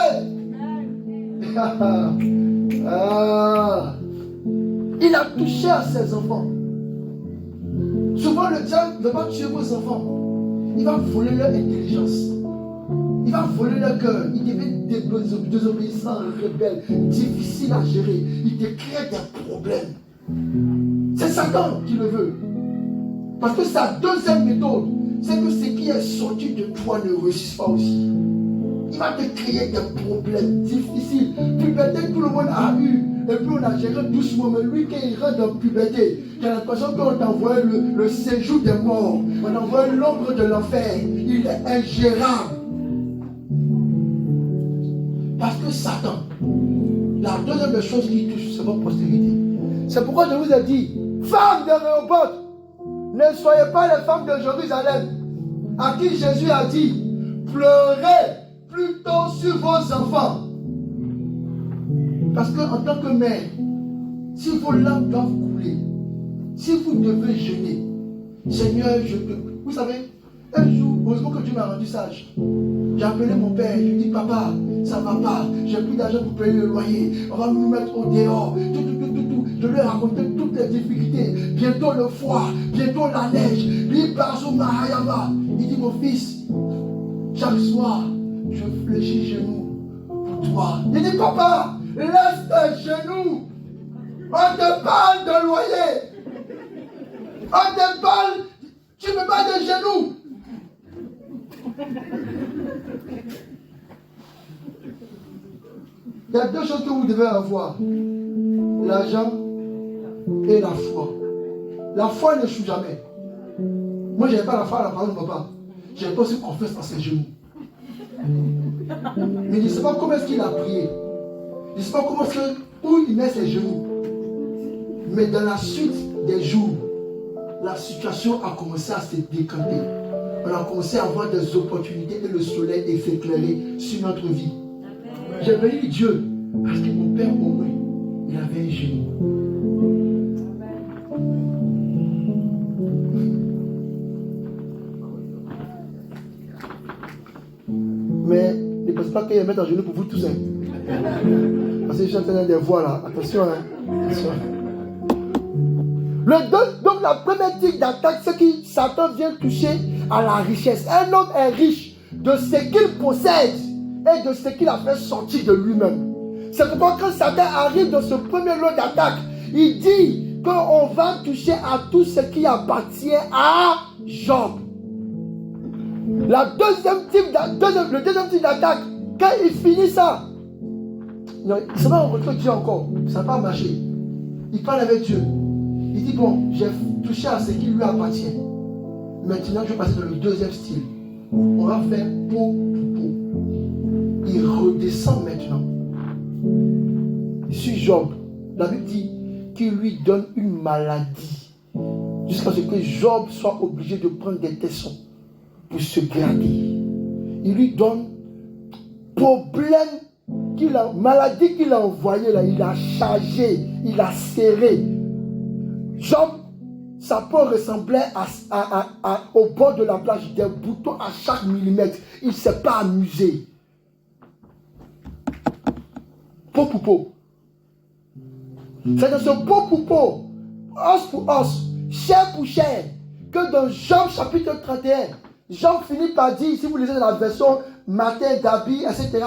Il a touché à ses enfants. Souvent le diable ne veut pas tuer vos enfants. Il va voler leur intelligence. Il va voler leur cœur. Il devient désobéissant, rebelle, difficile à gérer. Il te crée des problèmes. C'est Satan qui le veut. Parce que sa deuxième méthode, c'est que ce qui est sorti de toi ne réussisse pas aussi. Il va te créer des problèmes difficiles. Puberté, tout le monde a eu. Et puis on a géré doucement. Mais lui, quand il rentre dans puberté, il a l'impression qu'on t'envoie le séjour des morts. On envoie l'ombre de l'enfer. Il est ingérable. Parce que Satan, la deuxième des choses qui touche, c'est votre postérité. C'est pourquoi je vous ai dit, femmes de Rehoboth, ne soyez pas les femmes de Jérusalem, à qui Jésus a dit, pleurez plutôt sur vos enfants. Parce qu'en tant que mère, si vos larmes doivent couler, si vous devez jeûner, Seigneur, je te... Vous savez, un jour, heureusement que Dieu m'a rendu sage. J'ai appelé mon père, je lui ai dit, papa, ça va pas, j'ai plus d'argent pour payer le loyer, on va nous mettre au dehors, tout. Je lui ai raconté toutes les difficultés, bientôt le froid, bientôt la neige, il dit, mon fils, chaque soir, je fléchis genoux pour toi. Il dit, papa, laisse tes genoux, on te parle de loyer, on te parle, tu me parles de genoux. Il y a 2 choses que vous devez avoir. L'argent et la foi. La foi n'échoue jamais. Moi, je n'avais pas la foi à la parole de papa. Je n'avais pas aussi confiance dans ses genoux. Mais je ne sais pas comment est-ce qu'il a prié. Je ne sais pas comment est-ce que, où il met ses genoux. Mais dans la suite des jours, la situation a commencé à se décanter. On a commencé à avoir des opportunités et le soleil est éclairé sur notre vie. J'ai béni Dieu parce que mon père, au moins, il avait un genou. Mais ne pensez pas qu'il va mettre un genou pour vous tous. Parce que je suis en train de voir là. Attention, attention. Donc la première type d'attaque, c'est que Satan vient toucher à la richesse. Un homme est riche de ce qu'il possède et de ce qu'il a fait sortir de lui-même. C'est pourquoi quand Satan arrive dans ce premier lot d'attaque, il dit qu'on va toucher à tout ce qui appartient à Job. Le deuxième type d'attaque, quand il finit ça, il se va rencontrer Dieu encore. Ça n'a pas marché. Il parle avec Dieu. Il dit, bon, j'ai touché à ce qui lui appartient. Maintenant, je vais passer dans le deuxième style. On va faire peau pour peau. Il redescend maintenant. Sur Job, la Bible dit qu'il lui donne une maladie. Jusqu'à ce que Job soit obligé de prendre des tessons pour se gratter. Il lui donne problème maladie qu'il a envoyée là. Il a chargé, il a serré. Job, sa peau ressemblait au bord de la plage, des boutons à chaque millimètre. Il ne s'est pas amusé. Peau pour peau. C'est dans ce peau pour peau, os pour os, chair pour chair, que dans Job chapitre 31, Job finit par dire, si vous lisez dans la version Matin, Gabi, etc.,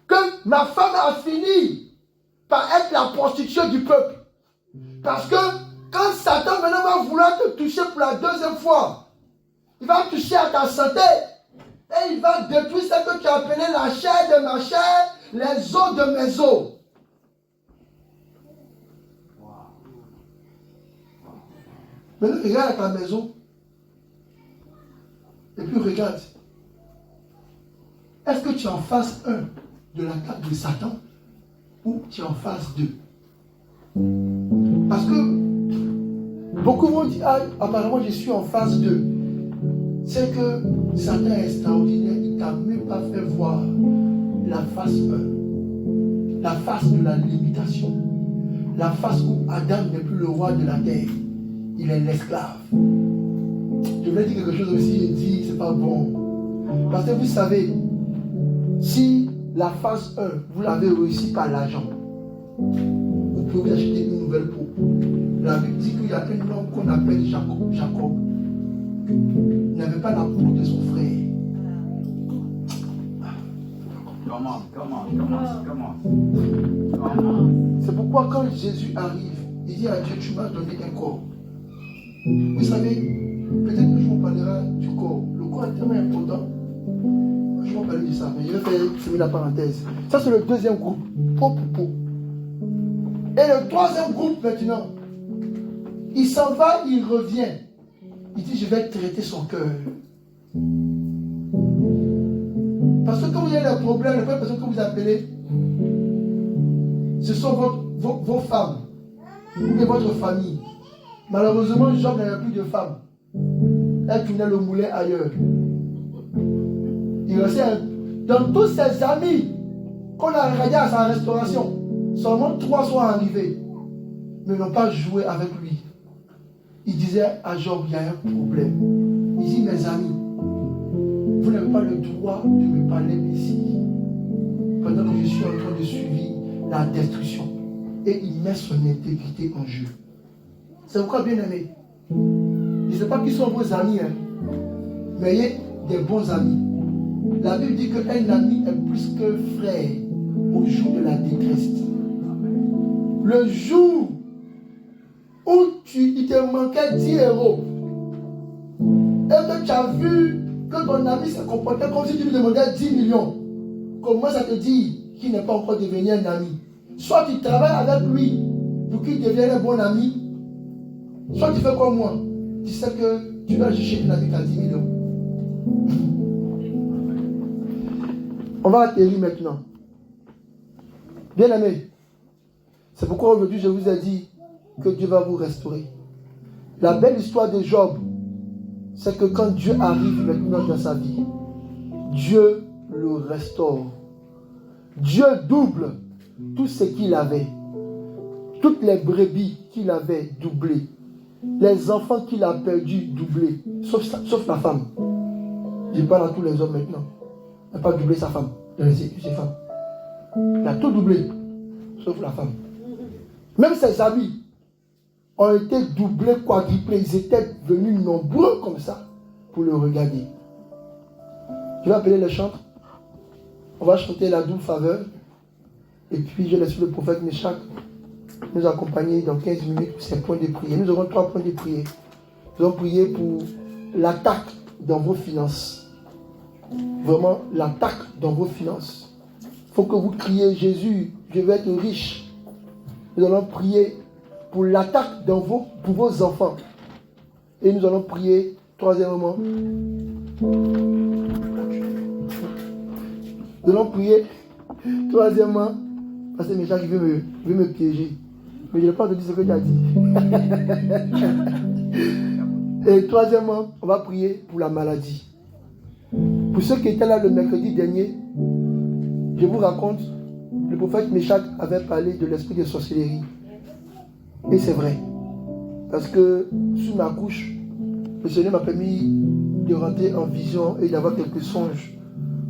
que ma femme a fini par être la prostitution du peuple. Parce que quand Satan maintenant va vouloir te toucher pour la deuxième fois, il va toucher à ta santé et il va détruire ce que tu as appelé la chair de ma chair, les os de mes os. Maintenant, regarde à ta maison et puis regarde. Est-ce que tu es en phase 1 de l'attaque de Satan ou tu es en phase 2? Parce que beaucoup vont dire, ah, apparemment je suis en phase 2. C'est que Satan est extraordinaire. Il ne t'a même pas fait voir la phase 1. La phase de la limitation. La phase où Adam n'est plus le roi de la terre. Il est l'esclave. Je voulais dire quelque chose aussi, j'ai dit, c'est pas bon. Parce que vous savez, si la phase 1, vous l'avez réussi par l'argent, vous pouvez acheter une nouvelle peau. La Bible dit qu'il y a un homme qu'on appelle Jacob. Jacob n'avait pas la peau de son frère. C'est pourquoi quand Jésus arrive, il dit à Dieu, tu m'as donné un corps. Vous savez, peut-être que je vous parlerai du corps. Le corps est tellement important. Je vais vous parler de ça, mais je vais fermer la parenthèse. Ça, c'est le deuxième groupe. Peau pour peau. Et le troisième groupe, maintenant, il s'en va, il revient. Il dit, je vais traiter son cœur. Parce que quand vous avez des problèmes, les premières personnes que vous appelez, ce sont vos femmes et votre famille. Malheureusement, Job n'avait plus de femmes. Elle tournait le moulin ailleurs. Il restait dans tous ses amis qu'on a regardé à sa restauration. Seulement 3 sont arrivés, mais n'ont pas joué avec lui. Il disait à Job, il y a un problème. Il dit, mes amis, vous n'avez pas le droit de me parler ici, pendant que je suis en train de suivre la destruction. Et il met son intégrité en jeu. C'est pourquoi, bien aimé, je ne sais pas qui sont vos amis, hein, mais il y a des bons amis. La Bible dit qu'un ami est plus qu'un frère au jour de la détresse. Le jour où il te manquait 10 euros et que tu as vu que ton ami se comportait comme si tu lui demandais 10 millions, comment ça te dit qu'il n'est pas encore devenu un ami? Soit tu travailles avec lui pour qu'il devienne un bon ami, soit tu fais comme moi. Tu sais que tu vas chercher un ami qui a 10 millions. On va atterrir maintenant. Bien aimé, c'est pourquoi aujourd'hui je vous ai dit que Dieu va vous restaurer. La belle histoire de Job, c'est que quand Dieu arrive maintenant dans sa vie, Dieu le restaure. Dieu double tout ce qu'il avait. Toutes les brebis qu'il avait doublées. Les enfants qu'il a perdus doublés. Sauf la femme. Je parle à tous les hommes maintenant. Il n'a pas doublé sa femme. Ses femmes. Il a tout doublé. Sauf la femme. Même ses amis ont été doublés, quadruplés. Ils étaient venus nombreux comme ça pour le regarder. Je vais appeler les chantres. On va chanter la double faveur. Et puis je laisse le prophète Meshach nous accompagner dans 15 minutes pour ces points de prière. Nous aurons 3 points de prière. Nous allons prier pour l'attaque dans vos finances. Vraiment, l'attaque dans vos finances. Il faut que vous criez, Jésus, je vais être riche. Nous allons prier pour l'attaque pour vos enfants. Et nous allons prier, troisièmement, parce que Meshach veut me piéger. Mais je n'ai pas entendu ce que tu as dit. Et troisièmement, on va prier pour la maladie. Pour ceux qui étaient là le mercredi dernier, je vous raconte, le prophète Meshach avait parlé de l'esprit de sorcellerie. Et c'est vrai. Parce que sous ma couche, le Seigneur m'a permis de rentrer en vision et d'avoir quelques songes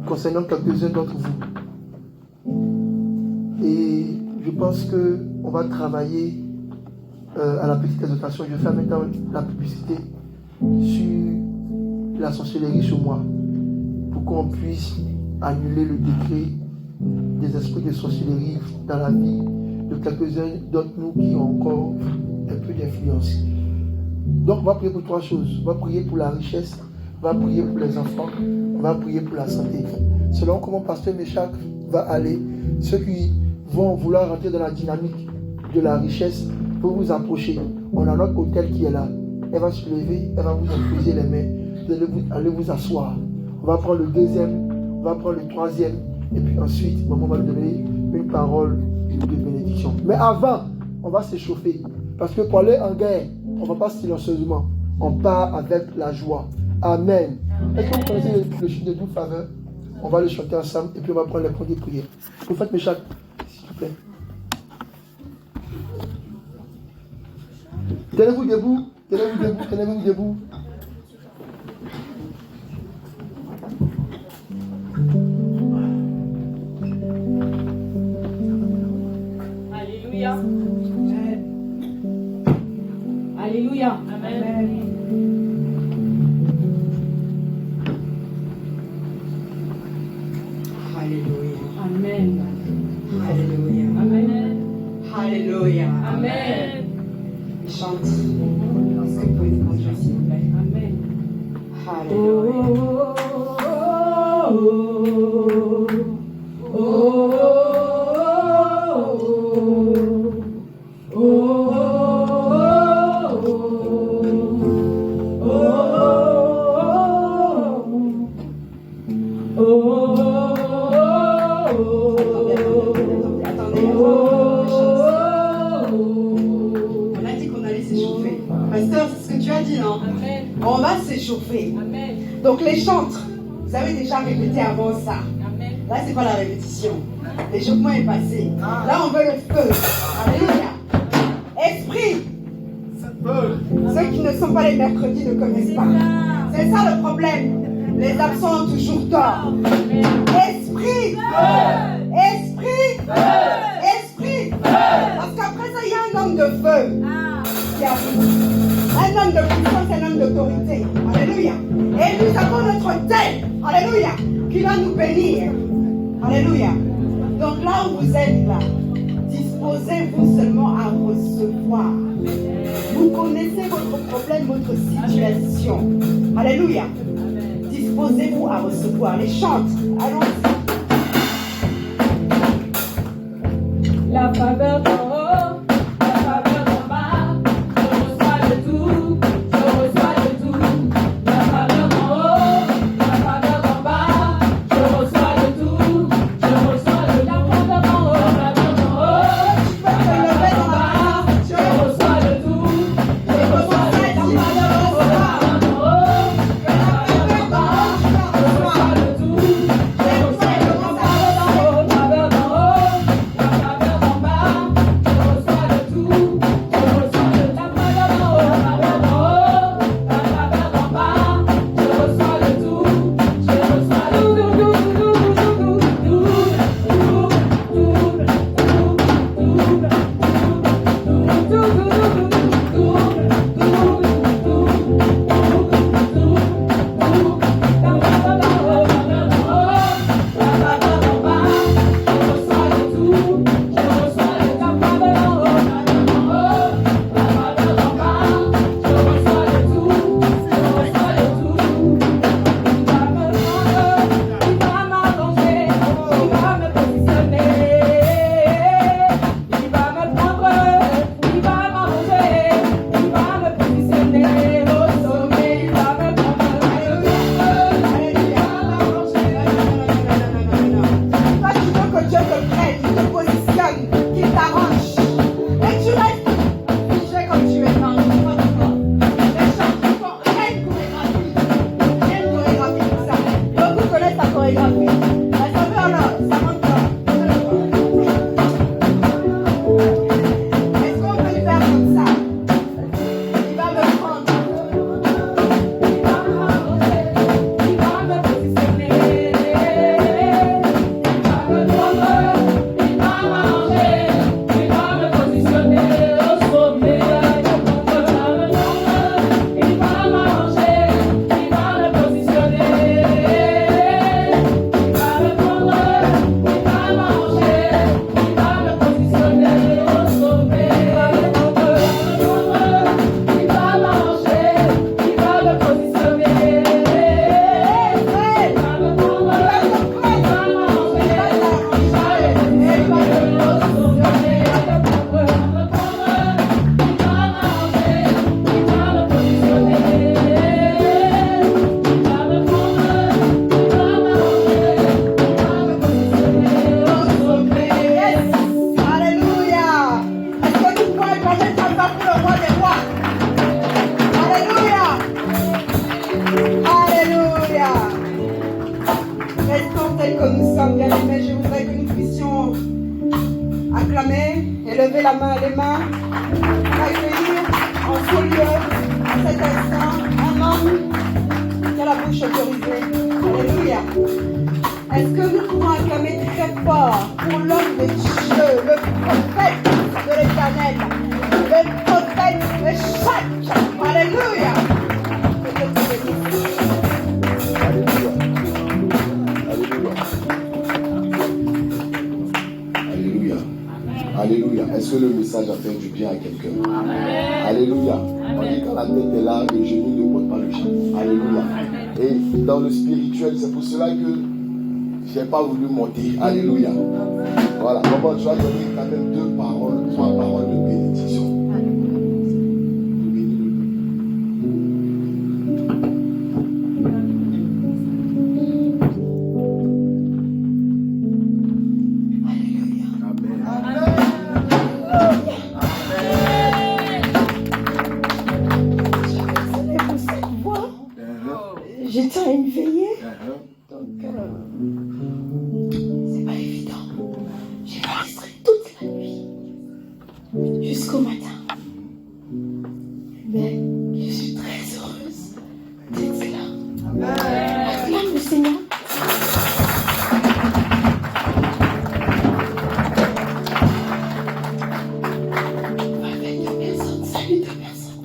concernant quelques-uns d'entre vous. Et je pense qu'on va travailler à la petite exhortation. Je vais faire maintenant la publicité sur la sorcellerie sur moi, pour qu'on puisse annuler le décret des esprits de sorcellerie dans la vie de quelques-uns d'entre nous qui ont encore un peu d'influence. Donc on va prier pour 3 choses. On va prier pour la richesse, on va prier pour les enfants, on va prier pour la santé. Selon comment Pasteur Meshach va aller, ceux qui vont vouloir rentrer dans la dynamique de la richesse, pour vous approcher. On a notre hôtel qui est là. Elle va se lever, elle va vous imposer les mains, vous allez vous asseoir. On va prendre le deuxième, on va prendre le troisième, et puis ensuite, maman va nous donner une parole de bénédiction. Mais avant, on va s'échauffer. Parce que pour aller en guerre, on ne va pas silencieusement. On part avec la joie. Amen. Est-ce que vous connaissez le chant de double faveur? On va le chanter ensemble et puis on va prendre les points de prière. Prophète Meshach, s'il vous plaît. Tenez-vous debout, tenez-vous debout, tenez-vous debout. Alléluia. Alléluia. Amen. Alléluia. Amen. Alléluia. Amen. Alléluia. Amen. Chante. Est-ce que vous pouvez vous conduire, s'il vous plaît? Amen. Alléluia. On a dit qu'on allait s'échauffer. Pasteur, c'est ce que tu as dit, non? Amen. On va s'échauffer. Amen. Donc les chantres, vous avez déjà répété avant ça. Amen. Là, c'est pas la répétition. L'échauffement est passé. Là, on veut le feu. Alléluia. Esprit. Ceux qui ne sont pas les mercredis ne connaissent pas. C'est ça le problème. Les absents ont toujours tort. Esprit. Esprit. Esprit. Parce qu'après ça, il y a un homme de feu qui arrive. Un homme de puissance, un homme d'autorité. Alléluia. Et nous avons notre tête. Alléluia. Qui va nous bénir. Alléluia. Donc là où vous êtes là, disposez-vous seulement à recevoir. Vous connaissez votre problème, votre situation. Alléluia. Disposez-vous à recevoir. Les chantres. Allons-y. La faveur d'en haut, la faveur d'en bas, je reçois de tout, je reçois de tout. La faveur d'en haut, la faveur d'en bas, je reçois de tout, je reçois de la faveur d'en haut, la faveur d'en haut, la faveur d'en bas, je reçois de tout, je reçois de tout. Dieu te prenne, qu'il te positionne, qu'il t'arrange. Et tu restes figé comme tu es dans le corps. Les chants font une chorégraphie. Il y a une chorégraphie pour ça. Beaucoup connaissent la chorégraphie. Mais ça veut alors, ça monte pas. Est-ce qu'on peut le faire comme ça? Il va me prendre. Il va m'arranger, il va me positionner. Il va me prendre, il va m'arranger, il va me positionner au sommet. Il va me prendre, il va m'arranger, il va me positionner. Il va me prendre, il va m'arranger, il va me positionner au sommet. Il va me prendre, il va m'arranger, il va me positionner. Il va me prendre, il va m'arranger, il va me positionner au sommet. Il va me prendre, il va m'arranger, il va me positionner. Il va me prendre, il va m'arranger, il va me positionner au sommet. Alléluia. Est-ce que tu crois que j'ai ta part pour le roi des rois? Alléluia. Alléluia. Restons tels que nous sommes, bien-aimés. Je voudrais que nous puissions acclamer et lever la main, les mains, accueillir en ce lieu, à cet instant, un homme qui a la bouche autorisée. Alléluia. Est-ce que nous pouvons acclamer très fort pour l'homme de Dieu, le prophète de l'Éternel, le prophète de chaque. Alléluia. Que Dieu te bénisse. Alléluia. Alléluia. Alléluia. Est-ce que le message a fait du bien à quelqu'un? Alléluia. On dit quand la tête est là, le genou ne porte pas le chapeau. Alléluia. Et dans le spirituel, c'est pour cela que je n'ai pas voulu monter. Alléluia. Voilà. Comment tu vas donner quand même 2 paroles, 3 paroles de bénédiction. Désolée pour cette voix. J'étais à une veillée. Donc, c'est pas évident. J'ai enregistré toute la nuit. Jusqu'au matin. Mais je suis très heureuse d'être là. Acclame le Seigneur. Avec 2 personnes, salut 2 personnes.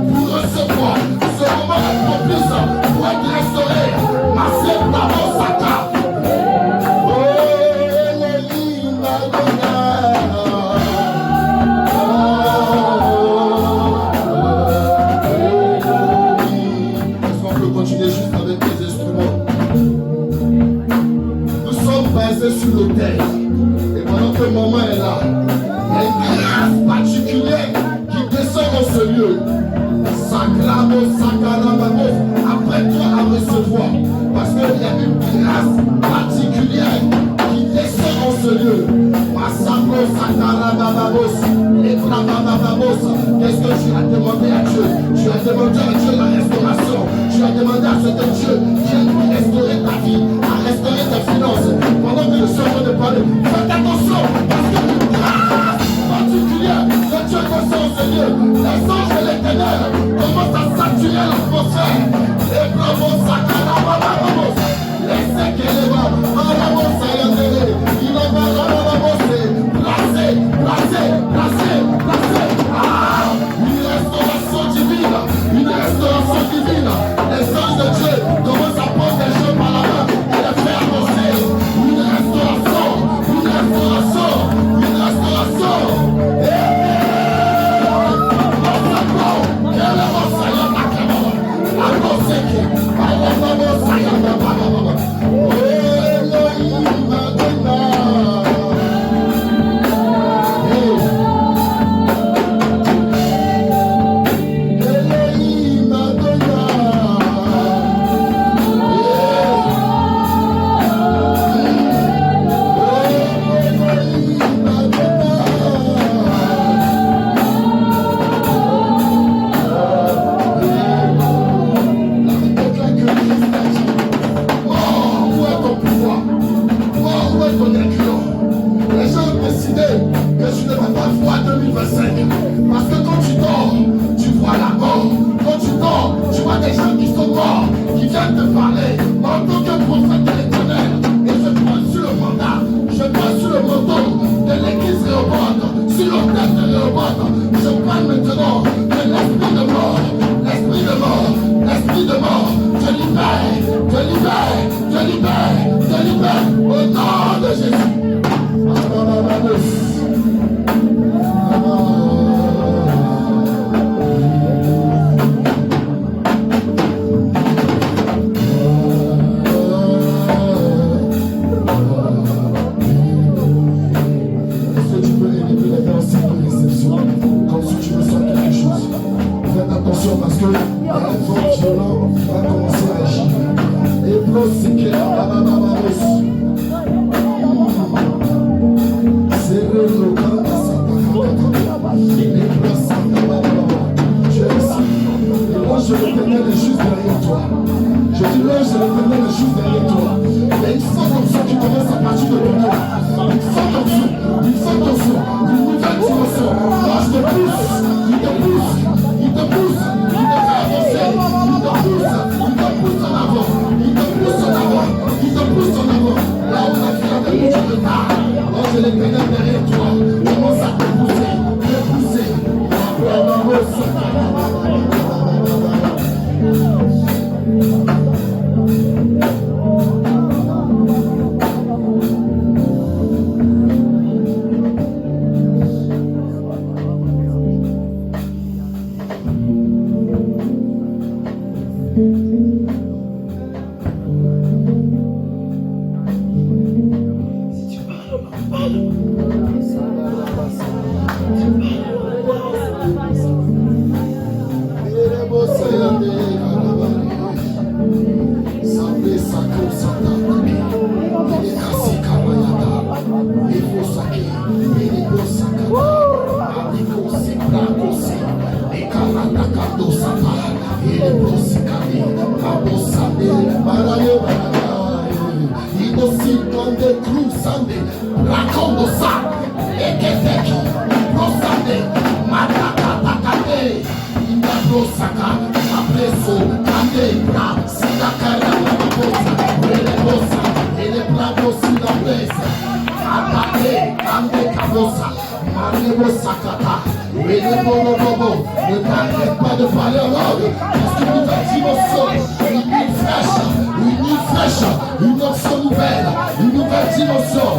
pour recevoir ce moment propice pour être restauré. Massé Bravo Saka. Oh, Elohim Adonai. Est-ce qu'on peut continuer juste avec les instruments? Nous sommes basés sur l'autel. Et pendant que maman est là, il y a une grâce particulière qui descend dans ce lieu. Sacramo, Sakarabamo, apprête-toi à recevoir. Parce qu'il y a une grâce particulière qui descend dans ce lieu. Massacro, Sakarababamos, et Brabababamos. Qu'est-ce que tu as demandé à Dieu? Tu as demandé à Dieu la restauration. Tu as demandé à ce Dieu qui a restauré ta vie, à restaurer tes finances. Pendant que je suis en train de parler, faites attention parce que une grâce particulière que Dieu descend dans ce lieu. Les anges de l'éternel commencent à saturer l'atmosphère. Et bravo, Sakarababamos. Laissez qu'elle est là. Barabos, Ayandele. Il en va, Barabos. Placez, placez, placez, placez. Ah, une restauration divine. Une restauration divine. Les anges de Dieu commencent à prendre des jeux par la main et les faire avancer. Une restauration, une restauration, une restauration. Ne t'arrête pas de parler en langue, parce que nous dimension, une nuit fraîche, une option nouvelle, une nouvelle dimension.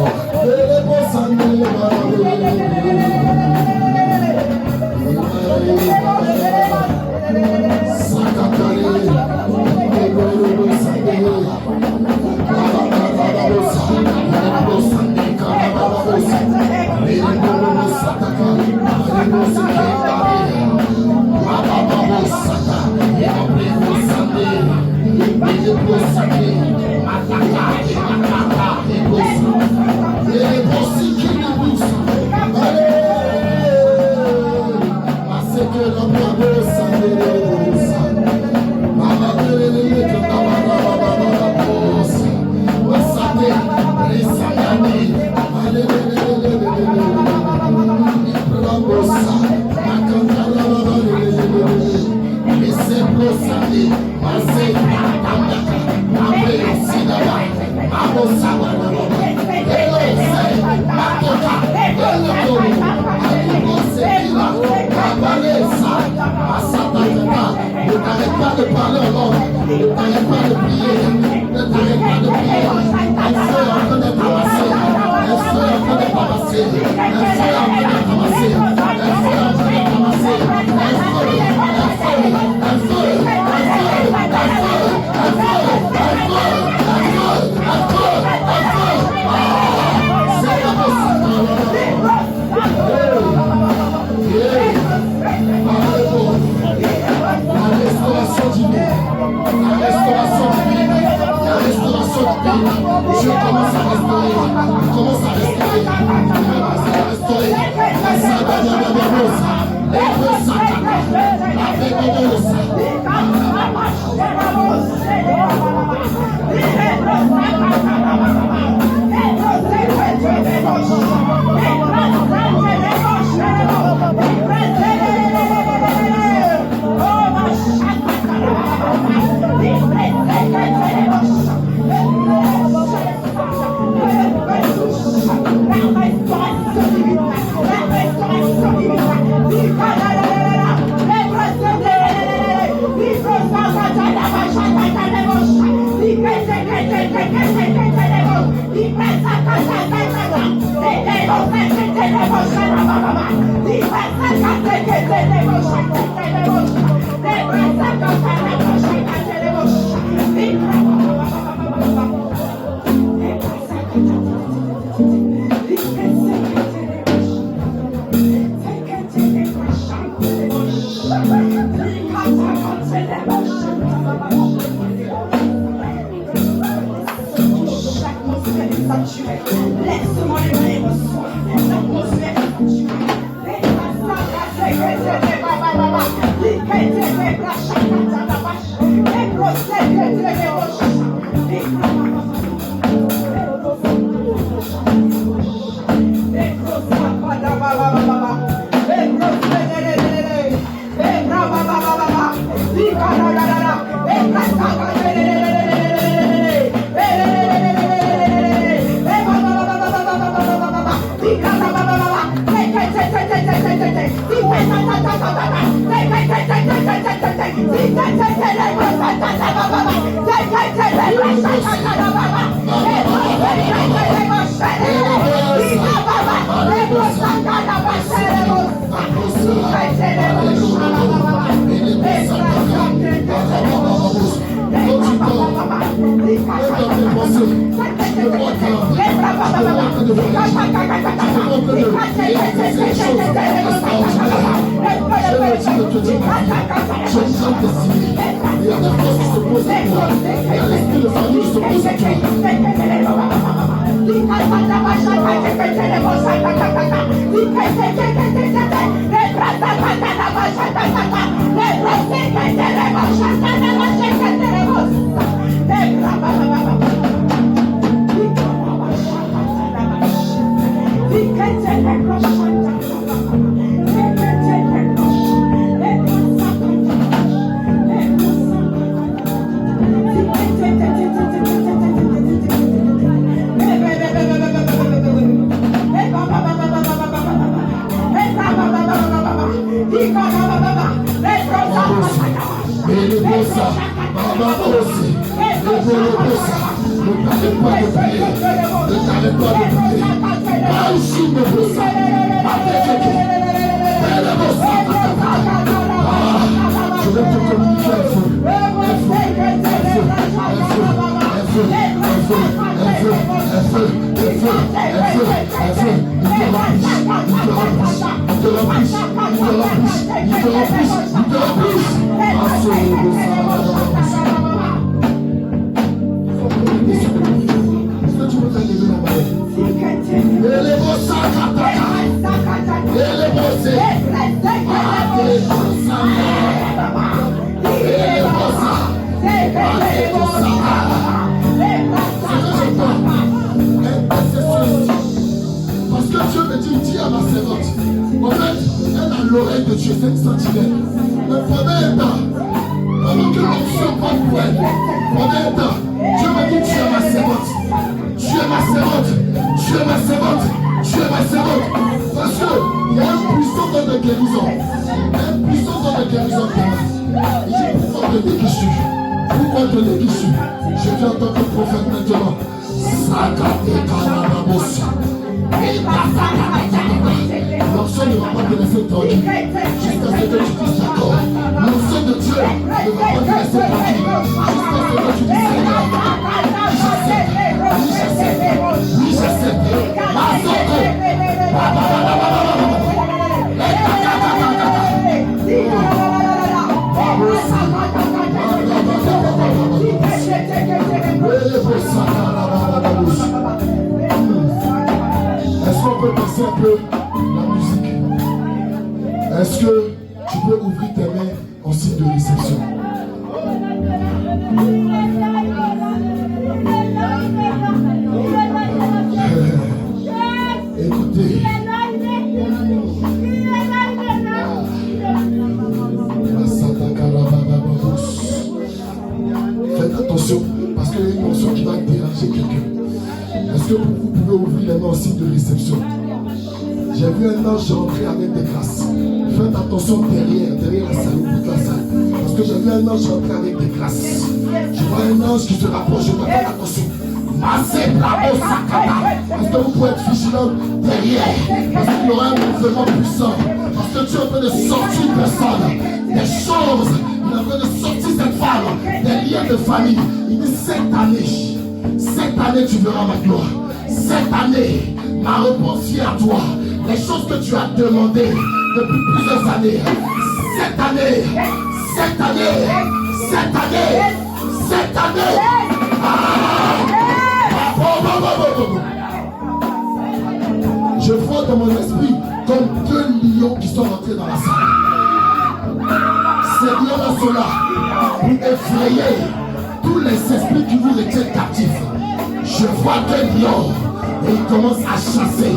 Hey, aussi. Ne t'arrête pas de prier. Ne t'arrête pas de prier. Pas ici, me bossa. Je vais te communiquer un feu. Parce que Dieu me dit, dis à ma servante, en fait, elle a l'oreille de Dieu, c'est une sentinelle. Mais pendant un temps, pendant que l'onction parle pour elle, pendant un temps, Dieu me dit, tu es ma servante, tu es ma servante, tu es ma servante, tu es ma servante. Parce qu'il y a un puissant dans de guérison, un puissant dans de guérison. Et j'ai pourquoi te déguisu, pourquoi te déguisu. Je viens en tant que prophète maintenant. Sakate Kananabosa. L'onction ne va pas te laisser tranquille jusqu'à ce que tu dises d'accord. L'onction de Dieu ne va pas te laisser tranquille jusqu'à ce que tu dises Seigneur. Oui, j'accepte. Oui, j'accepte. Masoko. Est-ce qu'on peut passer un peu la musique? Est-ce que tu peux ouvrir tes mains en signe de réception? Écoutez. Faites attention, parce qu'il y a une mention qui va déranger quelqu'un. Est-ce que vous pouvez ouvrir les mains en signe de réception? J'ai vu un ange rentrer avec des grâces. Faites attention derrière la salle, toute la salle. Parce que j'ai vu un ange rentrer avec des grâces. Je vois un ange qui se rapproche, faites attention. Est-ce que vous pouvez être vigilant derrière? Parce qu'il y aura un mouvement puissant. Parce que Dieu est en train de sortir une personne, des choses. Il est en train de sortir cette femme, des liens de famille. Il dit cette année tu verras ma gloire. Cette année, ma réponse vient à toi. Les choses que tu as demandées depuis plusieurs années. Cette année. Je vois dans mon esprit comme deux lions qui sont rentrés dans la salle. Ces lions-là sont là pour effrayer tous les esprits qui vous retiennent captifs. Je vois deux lions et ils commencent à chasser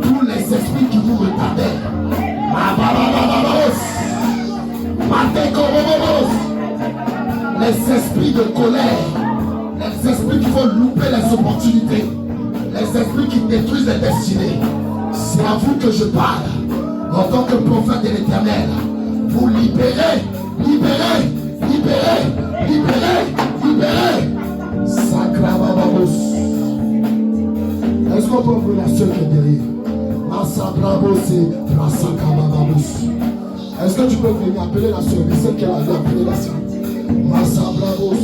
tous les esprits qui vous retardaient. Les esprits de colère, les esprits qui vont louper les opportunités, les esprits qui détruisent les destinées. C'est à vous que je parle en tant que prophète de l'Éternel. Vous libérez. Sacramabamos. Est-ce qu'on peut ouvrir la seule qui est derrière? Est-ce que tu peux venir appeler la soeur? Mais celle qui a appelé la soeur. Massabravos.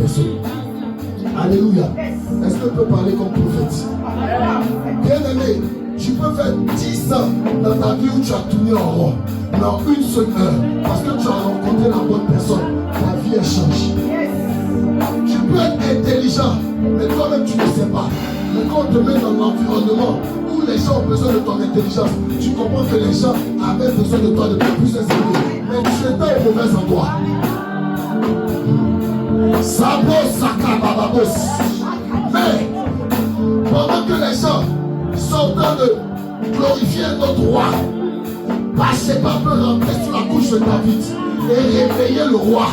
personne. Alléluia. Est-ce que tu peux parler comme prophète? Bien-aimé, tu peux faire 10 ans dans ta vie où tu as tourné en rond. Dans une seule heure, parce que tu as rencontré la bonne personne, ta vie elle change. Tu peux être intelligent, mais toi-même tu ne sais pas. Mais quand on te met dans l'environnement où les gens ont besoin de ton intelligence, tu comprends que les gens avaient besoin de toi depuis plusieurs années. Mais tu étais au mauvais endroit. Sabos, sakabababos. Mais pendant que les gens sont en train de glorifier notre roi, Bathsheba peut rentrer sur la couche de David et réveiller le roi.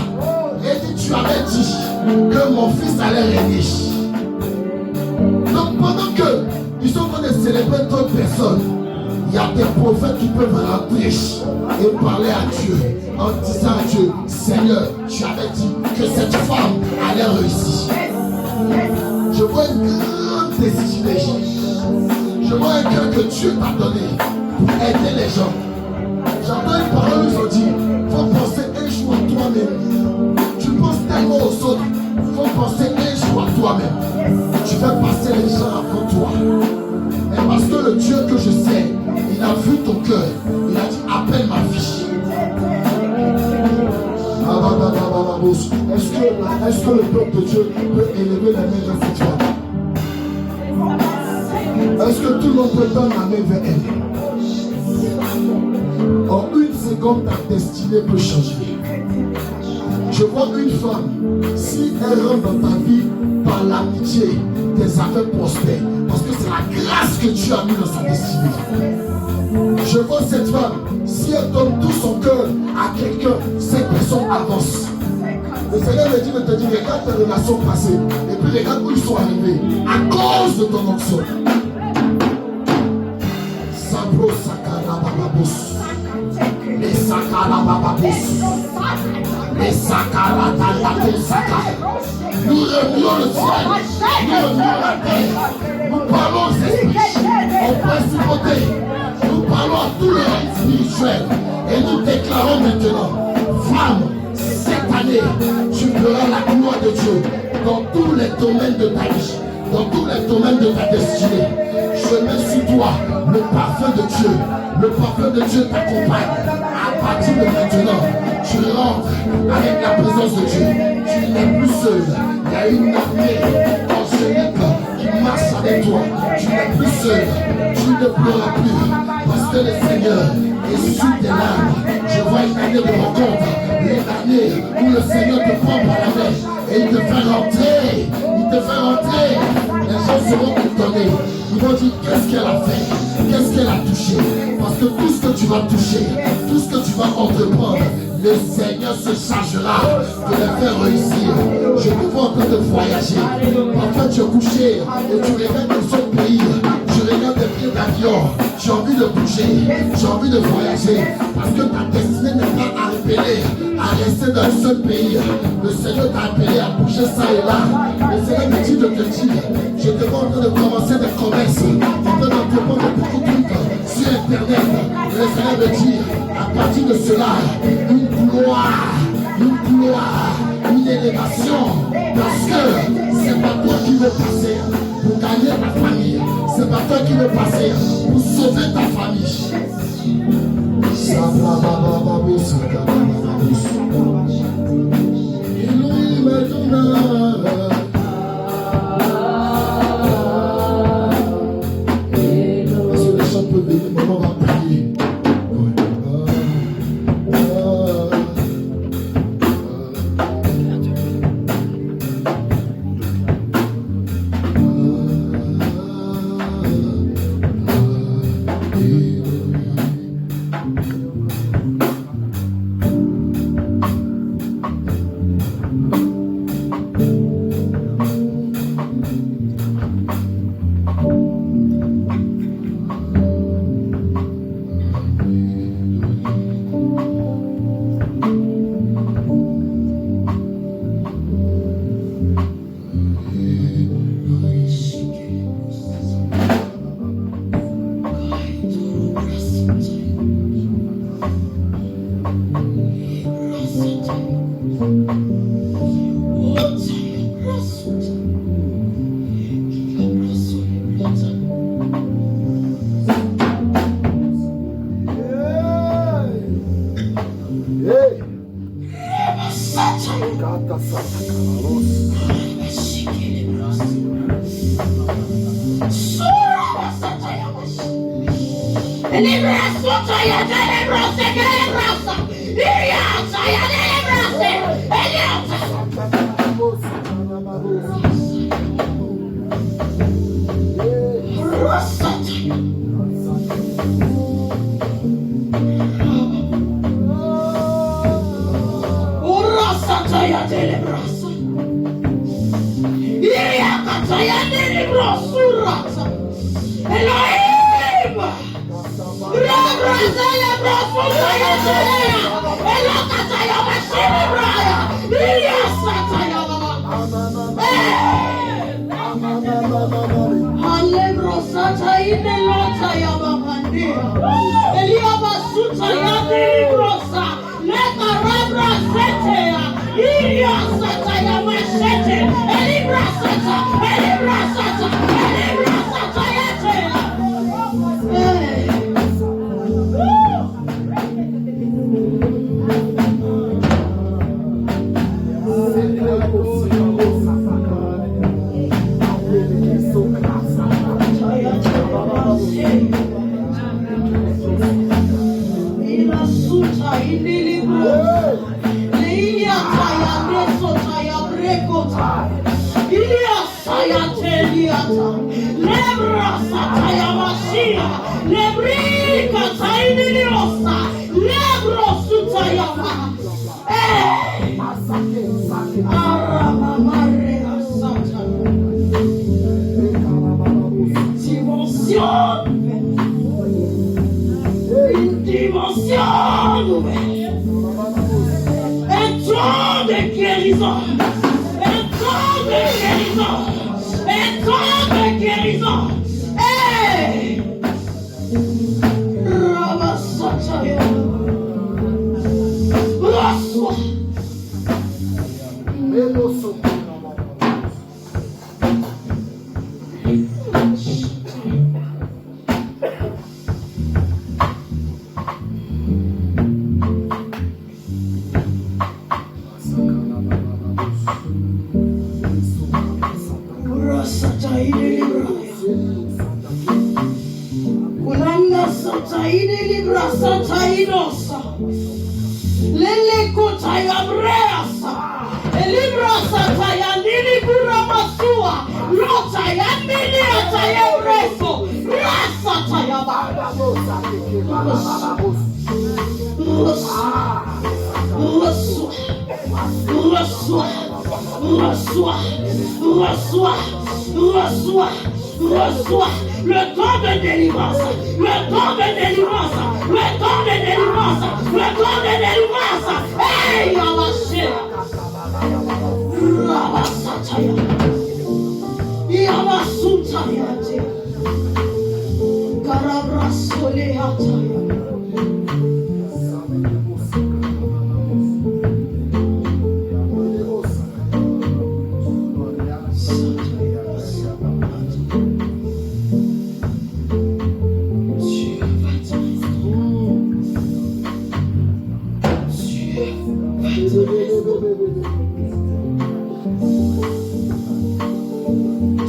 Et dit, tu avais dit que mon fils allait régner. Donc pendant que ils sont en train de célébrer d'autres personnes, il y a des prophètes qui peuvent rentrer et parler à Dieu en disant à Dieu, Seigneur, tu avais dit que cette femme allait réussir. Je vois une grande destinée. Je vois un cœur que Dieu t'a donné pour aider les gens. J'entends une parole où ils ont dit, il faut penser un jour à toi-même. Tu penses tellement aux autres, il faut penser un jour à toi-même. Tu fais passer les gens avant toi. Et parce que le Dieu que je sais, il a vu ton cœur. Il a dit, appelle ma fille. Est-ce que le peuple de Dieu peut élever la main vers cette femme? Est-ce que tout le monde peut tendre la main vers elle? En une seconde, ta destinée peut changer. Je vois une femme, si elle rentre dans ta vie par l'amitié, tes affaires prospèrent. Parce que c'est la grâce que Dieu a mis dans sa destinée. Je vois cette femme, si elle donne tout son cœur à quelqu'un, cette personne avance. Le Seigneur me dit de te dire, regarde tes relations passées, et puis regarde où ils sont arrivés, à cause de ton onction. Sabro sakara bababos. Les sakara bababos. Les sakara talato sakara. Nous remuons le ciel, nous remuons la terre, nous parlons aux esprits, aux principautés, nous parlons à tout le règne spirituel et nous déclarons maintenant, femme, cette année, tu verras la gloire de Dieu dans tous les domaines de ta vie, dans tous les domaines de ta destinée. Je mets sur toi le parfum de Dieu. Le parfum de Dieu t'accompagne. À partir de maintenant, tu rentres avec la présence de Dieu. Tu n'es plus seul. Il y a une armée angélique qui marche avec toi. Tu n'es plus seul. Tu ne pleuras plus. Parce que le Seigneur essuie tes larmes. Je vois une année de rencontre. Une année où le Seigneur te prend par la main et il te fait rentrer. Il te fait rentrer. Les gens seront étonnés. Ils vont dire qu'est-ce qu'elle a fait, qu'est-ce qu'elle a touché. Parce que tout ce que tu vas toucher, tout ce que tu vas entreprendre, le Seigneur se chargera de les faire réussir. Je te vois en train de voyager. Parfois tu es couché et tu regardes les autres pays. Tu regardes des billets d'avion. Tu as envie de bouger, tu as envie de voyager. Parce que ta destinée n'est pas à appeler à rester dans un seul pays. Le Seigneur t'a appelé à bouger ça et là. Le Seigneur me dit de te dire, je te vois en train de commencer des commerces, en train d'entreprendre beaucoup de trucs sur Internet. Le Seigneur me dit, à partir de cela, une gloire, une élévation. Parce que c'est pas toi qui veux passer pour gagner ta famille. C'est pas toi qui veux passer pour sauver ta famille. Est-ce que les gens peuvent venir? Maman va prier.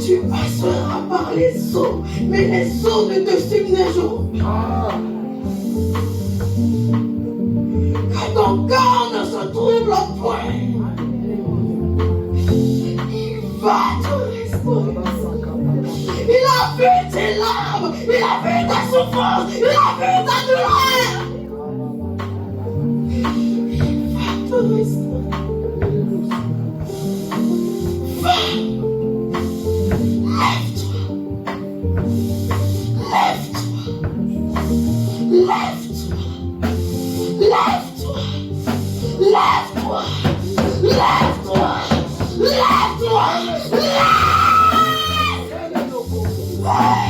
Tu passeras par les eaux, mais les eaux ne te submergeront pas. Que ton corps ne se trouble point. Il va te restaurer. Il a vu tes larmes, il a vu ta souffrance, il a vu ta douleur. Il va te restaurer. Va. Lève-toi, lève-toi, lève-toi, lève-toi, lève-toi, lève-toi.